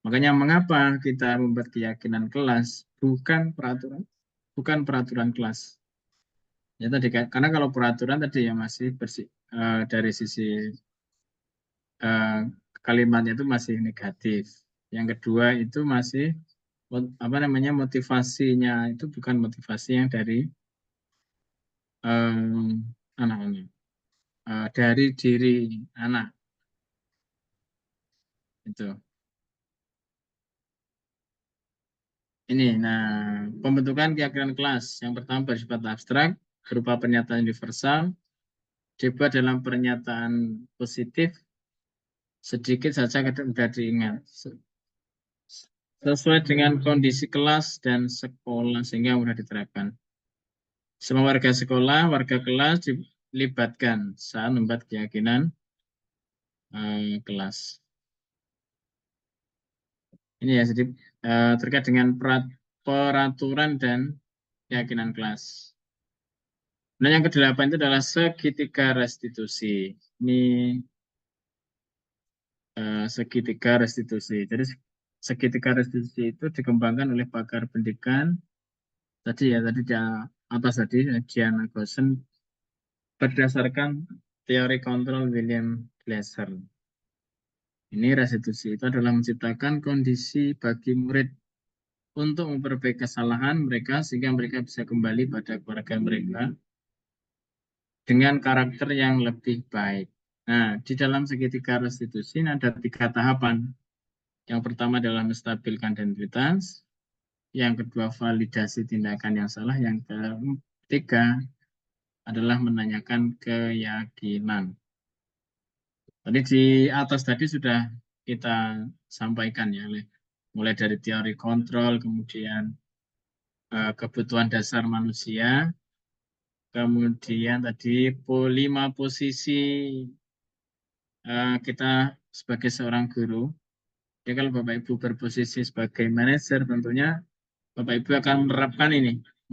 makanya mengapa kita membuat keyakinan kelas bukan peraturan kelas. Ya tadi karena kalau peraturan tadi ya masih bersih dari sisi kalimatnya itu masih negatif. Yang kedua itu masih apa namanya, motivasinya itu bukan motivasi yang dari anak-anak, dari diri anak itu. Ini, nah, pembentukan keyakinan kelas yang pertama bersifat abstrak berupa pernyataan universal, dibuat dalam pernyataan positif, sedikit saja mudah diingat, sesuai dengan kondisi kelas dan sekolah sehingga mudah diterapkan. Semua warga sekolah, warga kelas dilibatkan saat membuat keyakinan kelas. Ini ya, jadi terkait dengan peraturan dan keyakinan kelas. Nah, yang kedelapan itu adalah segitiga restitusi. Ini segitiga restitusi. Jadi segitiga restitusi itu dikembangkan oleh pakar pendidikan tadi ya, tadi di atas tadi, Diana Gosen, berdasarkan teori kontrol William Glasser. Ini restitusi itu adalah menciptakan kondisi bagi murid untuk memperbaiki kesalahan mereka sehingga mereka bisa kembali pada keluarga mereka dengan karakter yang lebih baik. Nah, di dalam segitiga restitusi ini ada 3 tahapan. Yang pertama adalah menstabilkan identitas, yang kedua validasi tindakan yang salah, yang ketiga adalah menanyakan keyakinan. Tadi di atas tadi sudah kita sampaikan ya, mulai dari teori kontrol, kemudian kebutuhan dasar manusia, kemudian tadi 5 posisi kita sebagai seorang guru. Ya, kalau Bapak Ibu berposisi sebagai manajer, tentunya Bapak Ibu akan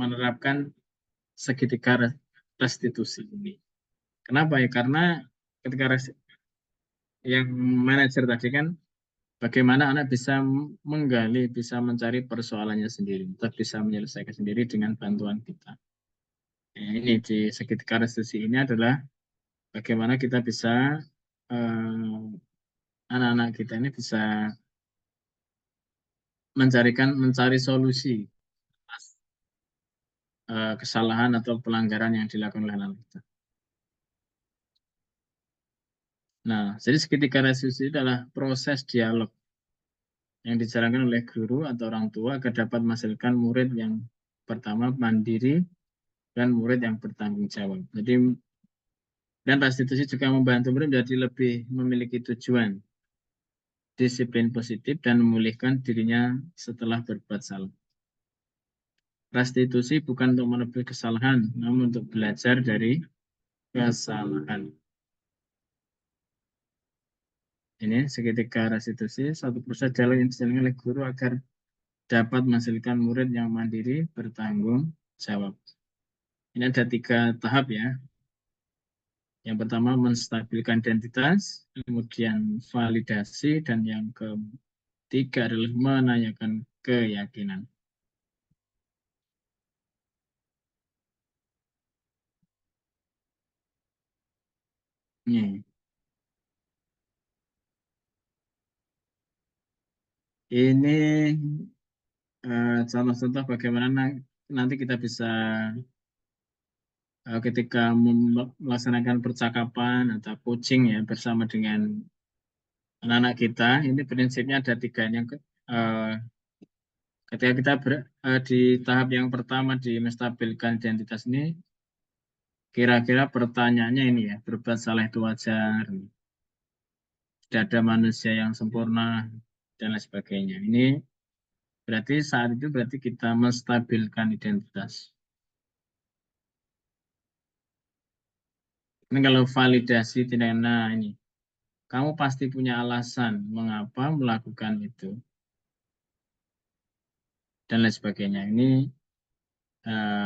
menerapkan segitiga restitusi ini. Kenapa ya? Karena ketika yang manajer tadi kan, bagaimana anak bisa menggali, bisa mencari persoalannya sendiri, tetap bisa menyelesaikan sendiri dengan bantuan kita. Nah, ini di segitiga restitusi ini adalah bagaimana kita bisa anak-anak kita ini bisa mencari solusi atas kesalahan atau pelanggaran yang dilakukan oleh anak kita. Nah, jadi segitiga restitusi adalah proses dialog yang dijalankan oleh guru atau orang tua agar dapat menghasilkan murid yang pertama mandiri dan murid yang bertanggung jawab. Jadi, dan restitusi juga membantu murid menjadi lebih memiliki tujuan, disiplin positif, dan memulihkan dirinya setelah berbuat salah. Restitusi bukan untuk menebus kesalahan, namun untuk belajar dari kesalahan. Ini segitiga restitusi, satu proses dialog yang dijalankan oleh guru agar dapat menghasilkan murid yang mandiri, bertanggung jawab. Ini ada 3 tahap ya. Yang pertama menstabilkan identitas, kemudian validasi, dan yang ketiga adalah menanyakan keyakinan. Ini contoh-contoh bagaimana nanti kita bisa ketika melaksanakan percakapan atau coaching ya bersama dengan anak-anak kita. Ini prinsipnya ada 3. Yang ketika kita di tahap yang pertama di menstabilkan identitas ini, kira-kira pertanyaannya ini ya, berbuat salah itu wajar, tidak ada manusia yang sempurna, dan lain sebagainya. Ini berarti saat itu berarti kita menstabilkan identitas. Ini kalau validasi tindakan, nah ini, kamu pasti punya alasan mengapa melakukan itu, dan lain sebagainya. Ini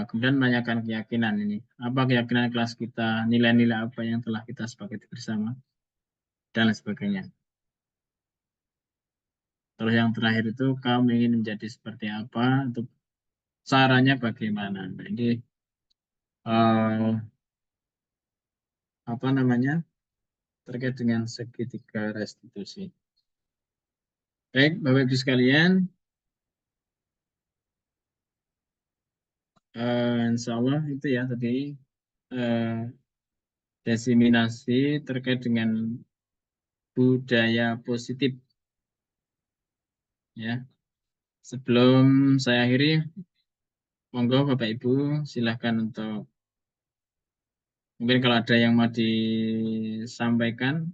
kemudian menanyakan keyakinan ini. Apa keyakinan kelas kita, nilai-nilai apa yang telah kita sepakati bersama, dan lain sebagainya. Terus yang terakhir itu, kamu ingin menjadi seperti apa, untuk caranya bagaimana. Nah, ini apa namanya, terkait dengan segitiga restitusi. Baik, Bapak Ibu sekalian, insya Allah itu ya tadi diseminasi terkait dengan budaya positif. Ya, sebelum saya akhiri, monggo Bapak Ibu silahkan untuk mungkin kalau ada yang mau disampaikan,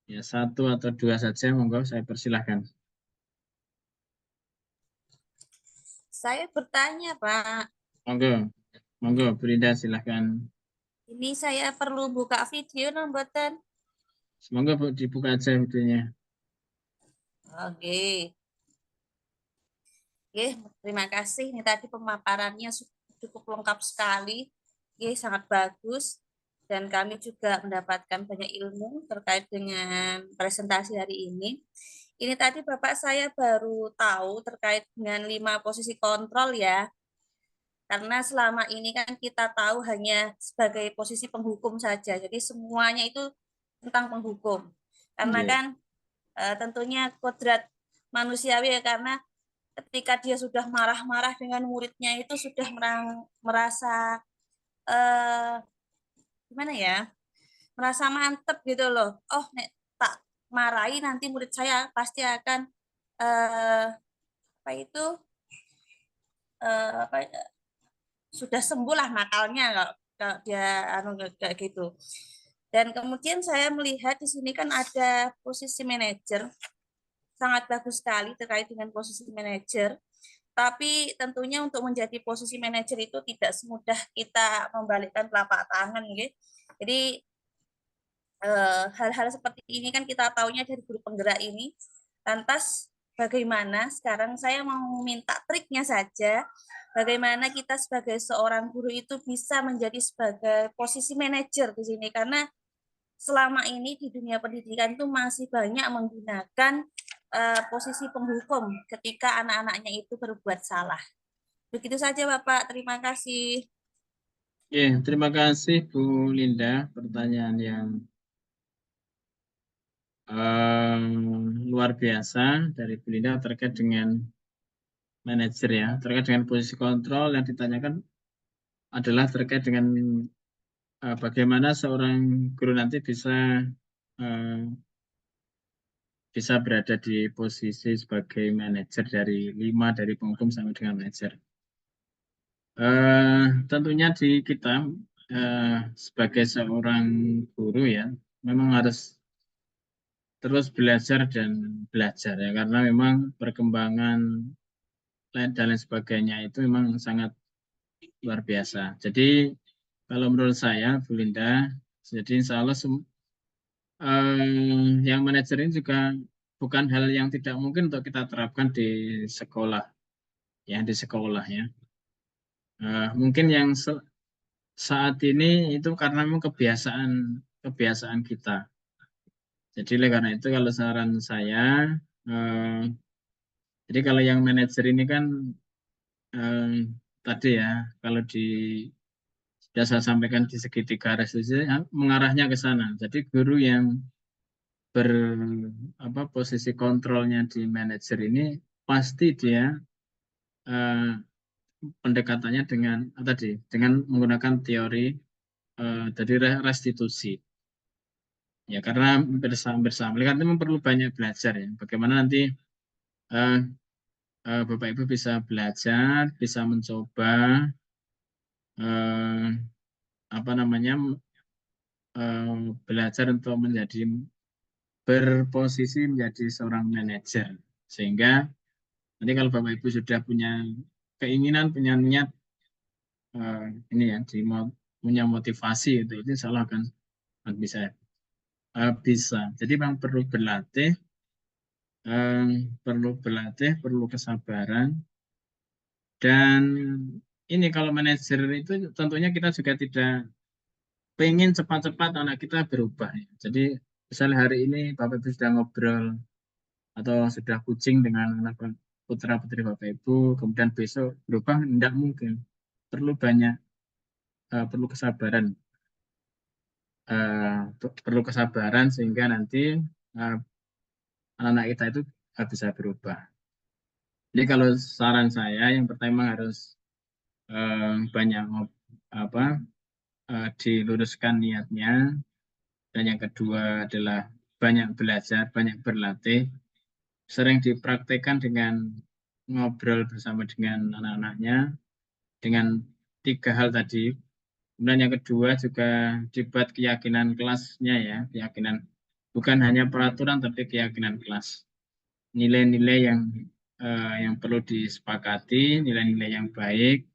ya 1 atau 2 saja, monggo saya persilahkan. Saya bertanya, Pak. Monggo, Bu Linda silahkan. Ini saya perlu buka video nombotan. Semoga Bu dibuka aja videonya. Oke. Oke, terima kasih. Ini tadi pemaparannya cukup lengkap sekali. Oke, sangat bagus. Dan kami juga mendapatkan banyak ilmu terkait dengan presentasi hari ini. Ini tadi Bapak saya baru tahu terkait dengan 5 posisi kontrol ya. Karena selama ini kan kita tahu hanya sebagai posisi penghukum saja. Jadi semuanya itu tentang penghukum. Karena Yeah. kan tentunya kodrat manusiawi ya, karena ketika dia sudah marah-marah dengan muridnya itu sudah merasa gimana ya, merasa mantep gitu loh. Oh, nek tak marahi nanti murid saya pasti akan apa itu apa sudah sembuh lah nakalnya kalau dia kayak gitu. Dan kemudian saya melihat di sini kan ada posisi manajer, sangat bagus sekali terkait dengan posisi manajer. Tapi tentunya untuk menjadi posisi manajer itu tidak semudah kita membalikkan telapak tangan, gitu. Jadi hal-hal seperti ini kan kita taunya dari guru penggerak ini. Lantas bagaimana sekarang saya mau minta triknya saja, bagaimana kita sebagai seorang guru itu bisa menjadi sebagai posisi manajer di sini, karena selama ini di dunia pendidikan itu masih banyak menggunakan posisi penghukum ketika anak-anaknya itu berbuat salah. Begitu saja Bapak, terima kasih. Terima kasih Bu Linda, pertanyaan yang luar biasa dari Bu Linda terkait dengan manajer ya, terkait dengan posisi kontrol yang ditanyakan adalah terkait dengan bagaimana seorang guru nanti bisa berada di posisi sebagai manajer dari 5 dari penghukum sampai dengan manajer. Tentunya di kita sebagai seorang guru ya, memang harus terus belajar dan belajar ya, karena memang perkembangan dan lain sebagainya itu memang sangat luar biasa. Jadi kalau menurut saya Bu Linda, jadi insya Allah yang manajer ini juga bukan hal yang tidak mungkin untuk kita terapkan di sekolah ya, di sekolah ya. Mungkin yang saat ini itu karena memang kebiasaan kita. Jadi oleh karena itu kalau saran saya, jadi kalau yang manajer ini kan tadi ya, kalau sudah saya sampaikan di segitiga restitusi mengarahnya ke sana. Jadi guru yang posisi kontrolnya di manajer ini pasti dia pendekatannya dengan menggunakan teori dari restitusi. Ya, karena bersama kan memang perlu banyak belajar ya. Bagaimana nanti Bapak Ibu bisa belajar, bisa mencoba belajar untuk berposisi menjadi seorang manajer. Sehingga nanti kalau Bapak Ibu sudah punya keinginan, punya niat ini ya, punya motivasi itu insya Allah akan bisa. Jadi memang perlu kesabaran, dan ini kalau manajer itu tentunya kita juga tidak pengen cepat-cepat anak kita berubah. Jadi misalnya hari ini Bapak Ibu sudah ngobrol atau sudah kucing dengan anak putra putri Bapak Ibu, kemudian besok berubah, tidak mungkin. Perlu kesabaran. perlu kesabaran sehingga nanti anak-anak kita itu bisa berubah. Jadi kalau saran saya yang pertama harus banyak diluruskan niatnya, dan yang kedua adalah banyak belajar, banyak berlatih, sering dipraktekkan dengan ngobrol bersama dengan anak-anaknya dengan 3 hal tadi. Kemudian yang kedua juga dibuat keyakinan kelasnya ya, keyakinan bukan hanya peraturan tapi keyakinan kelas. Nilai-nilai yang perlu disepakati, nilai-nilai yang baik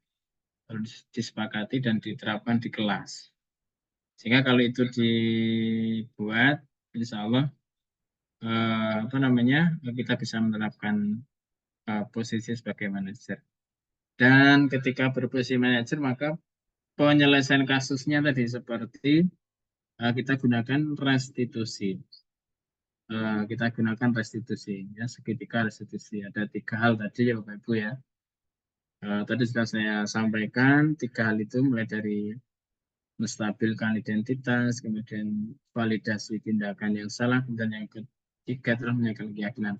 perlu disepakati dan diterapkan di kelas. Sehingga kalau itu dibuat, insya Allah kita bisa menerapkan posisi sebagai manajer. Dan ketika berposisi manajer, maka penyelesaian kasusnya tadi seperti kita gunakan restitusi. Kita gunakan restitusi, ya seketika restitusi. Ada 3 hal tadi ya Bapak Ibu ya. Tadi sudah saya sampaikan 3 hal itu, mulai dari menstabilkan identitas, kemudian validasi tindakan yang salah, dan yang ketiga adalah menjaga keyakinan.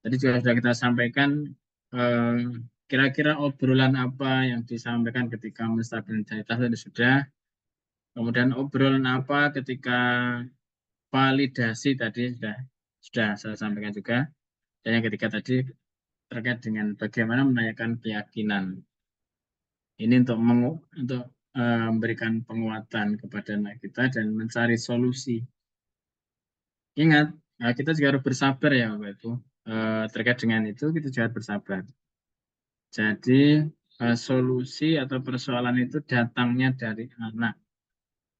Tadi juga sudah kita sampaikan kira-kira obrolan apa yang disampaikan ketika menstabilkan identitas tadi sudah. Kemudian obrolan apa ketika validasi tadi sudah saya sampaikan juga. Dan yang ketiga tadi terkait dengan bagaimana menanyakan keyakinan. Ini untuk memberikan penguatan kepada anak kita dan mencari solusi. Ingat, kita juga harus bersabar ya Bapak Ibu. Terkait dengan itu kita juga harus bersabar. Jadi solusi atau persoalan itu datangnya dari anak,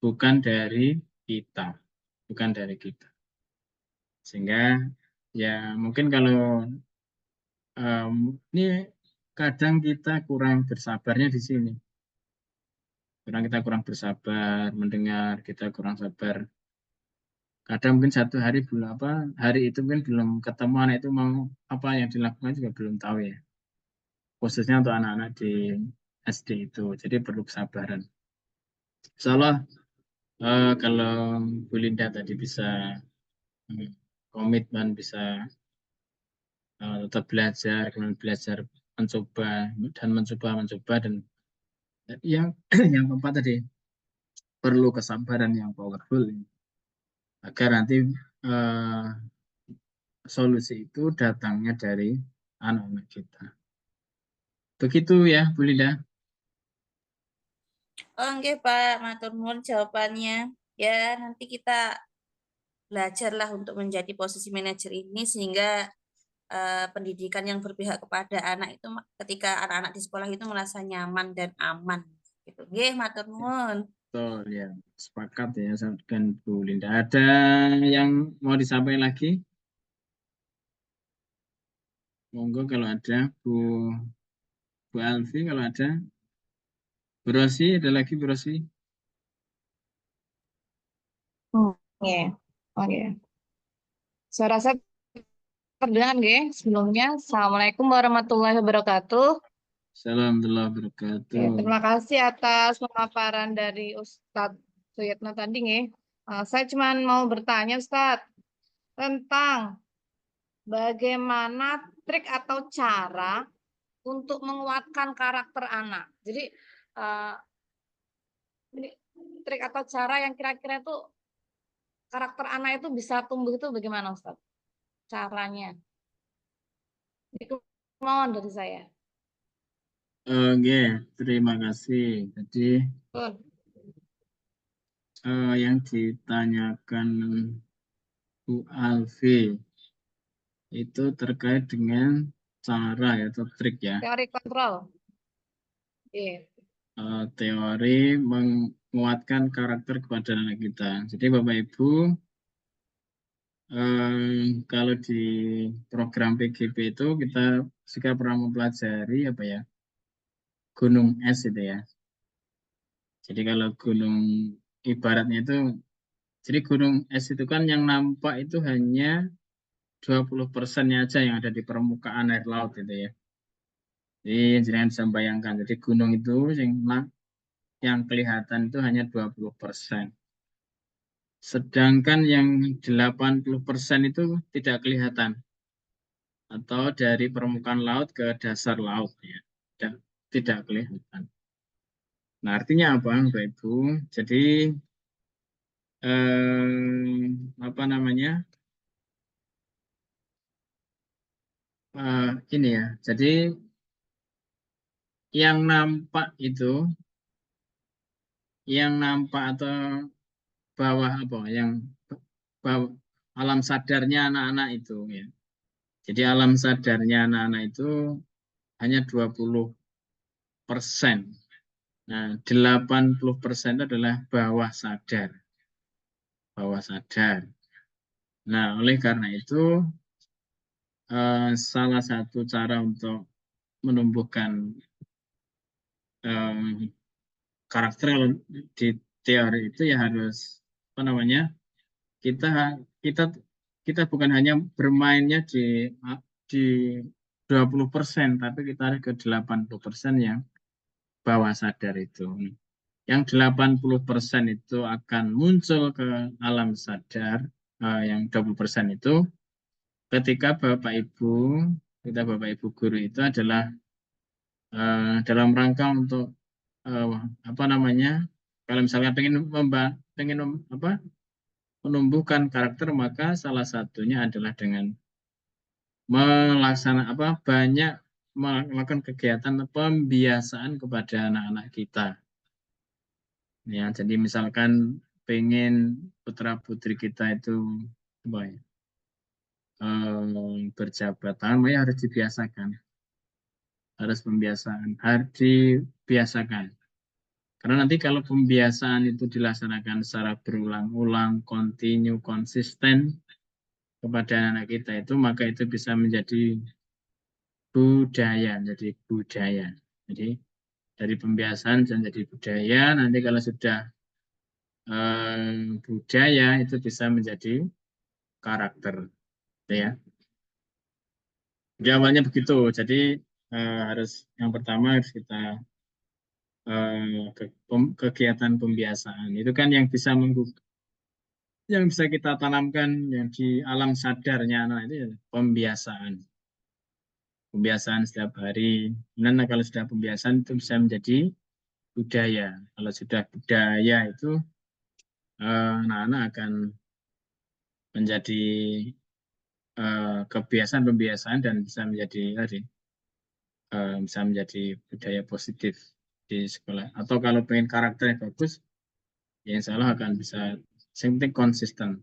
bukan dari kita, bukan dari kita. Sehingga ya mungkin kalau ini kadang kita kurang bersabarnya di sini. Kita kurang bersabar mendengar, kita kurang sabar. Kadang mungkin satu hari hari itu mungkin belum ketemu anak itu mau apa yang dilakukan juga belum tahu ya. Khususnya untuk anak-anak di SD itu, jadi perlu kesabaran. Insyaallah kalau Bu Linda tadi bisa komitmen, bisa tetap belajar, kemudian belajar mencoba dan yang keempat tadi perlu kesabaran yang powerful agar nanti solusi itu datangnya dari anak-anak kita. Begitu ya Bu Linda. Oke Pak, matur nuwun jawabannya. Ya, nanti kita belajarlah untuk menjadi posisi manajer ini sehingga pendidikan yang berpihak kepada anak itu ketika anak-anak di sekolah itu merasa nyaman dan aman. Gitu. Nggih, matur nuwun. Betul ya, sepakat ya dengan Bu Linda. Ada yang mau disampaikan lagi? Monggo kalau ada Bu Alfi, kalau ada. Bu Rosi, ada lagi Bu Rosi? Oke. Oke. Suara saya terdengar nggih? Sebelumnya, Assalamualaikum warahmatullahi wabarakatuh. Alhamdulillah Oke, wabarakatuh. terima kasih atas pemaparan dari Ustadz Suyatno tadi nggih. Saya cuma mau bertanya Ustadz tentang bagaimana trik atau cara untuk menguatkan karakter anak. Jadi ini trik atau cara yang kira-kira itu karakter anak itu bisa tumbuh itu bagaimana Ustadz? Caranya. Itu kemauan dari saya. Oke, terima kasih. Jadi Betul. yang ditanyakan Bu Alfi itu terkait dengan cara atau trik ya. Teori kontrol. Iya. Teori menguatkan karakter kepada anak kita. Jadi Bapak Ibu, kalau di program PGP itu kita juga pernah mempelajari gunung es itu ya. Jadi kalau gunung ibaratnya itu, jadi gunung es itu kan yang nampak itu hanya 20%-nya aja yang ada di permukaan air laut itu ya. Jadi jangan bisa bayangkan, jadi gunung itu yang kelihatan itu hanya 20%. Sedangkan yang 80% itu tidak kelihatan. Atau dari permukaan laut ke dasar laut. Ya. Tidak kelihatan. Nah, artinya apa, Bapak Ibu? Jadi, apa namanya? Ini ya. Jadi, yang nampak atau bawah apa? Yang bawah alam sadarnya anak-anak itu ya. Jadi alam sadarnya anak-anak itu hanya 20%. Nah, 80% itu adalah bawah sadar. Bawah sadar. Nah, oleh karena itu salah satu cara untuk menumbuhkan karakter di teori itu ya harus apa namanya? Kita kita kita bukan hanya bermainnya di 20%, tapi kita ada ke 80% yang bawah sadar itu. Yang 80% itu akan muncul ke alam sadar, yang 20% itu ketika Bapak Ibu guru itu adalah dalam rangka untuk apa namanya? Kalau misalnya pengen menumbuhkan karakter, maka salah satunya adalah dengan banyak melakukan kegiatan pembiasaan kepada anak-anak kita. Ya, jadi misalkan pengen putra putri kita itu apa ya, berjabat tangan, ya harus dibiasakan, harus dibiasakan. Karena nanti kalau pembiasaan itu dilaksanakan secara berulang-ulang, kontinu, konsisten kepada anak kita itu, maka itu bisa menjadi budaya. Jadi dari pembiasaan jadi budaya. Nanti kalau sudah budaya itu bisa menjadi karakter, ya. Jadi awalnya begitu. Jadi yang pertama harus kita kegiatan pembiasaan. Itu kan yang bisa kita tanamkan yang di alam sadarnya anak itu ya, pembiasaan. Pembiasaan setiap hari. Dan kalau sudah pembiasaan itu bisa menjadi budaya. Kalau sudah budaya itu anak-anak akan menjadi kebiasaan-pembiasaan dan bisa menjadi budaya positif di sekolah. Atau kalau pengen karakternya bagus, ya insya Allah akan bisa penting konsisten.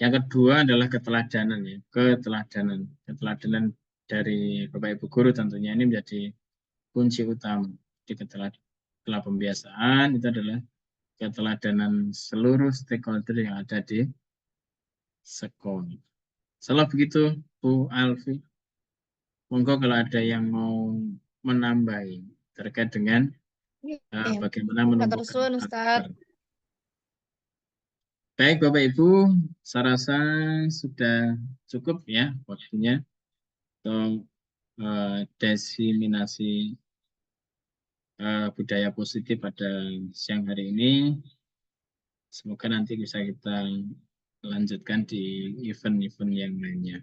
Yang kedua adalah keteladanan, ya. Keteladanan dari Bapak Ibu guru tentunya ini menjadi kunci utama. Setelah pembiasaan itu adalah keteladanan seluruh stakeholder yang ada di sekolah. Salah begitu, Bu Alfi. Monggo kalau ada yang mau menambahi terkait dengan bagaimana menumbuhkan karakter. Baik Bapak Ibu, saya rasa sudah cukup ya waktunya untuk diseminasi budaya positif pada siang hari ini. Semoga nanti bisa kita lanjutkan di event-event yang lainnya.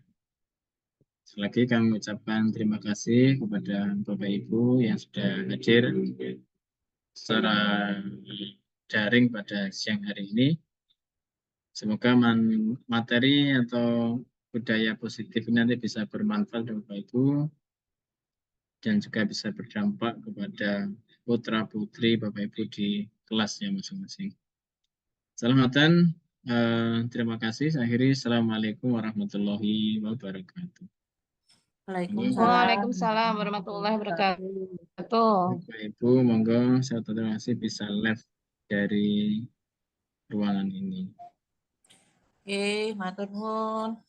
Sekali lagi kami ucapkan terima kasih kepada Bapak Ibu yang sudah hadir secara daring pada siang hari ini. Semoga materi atau budaya positif ini nanti bisa bermanfaat untuk Bapak Ibu dan juga bisa berdampak kepada putra-putri Bapak Ibu di kelasnya masing-masing. Salamatan, terima kasih. Saya akhiri. Assalamualaikum warahmatullahi wabarakatuh. Waalaikumsalam warahmatullahi wabarakatuh. Bapak Ibu, monggo saya terima kasih bisa live dari ruangan ini. Oke, matur nuwun.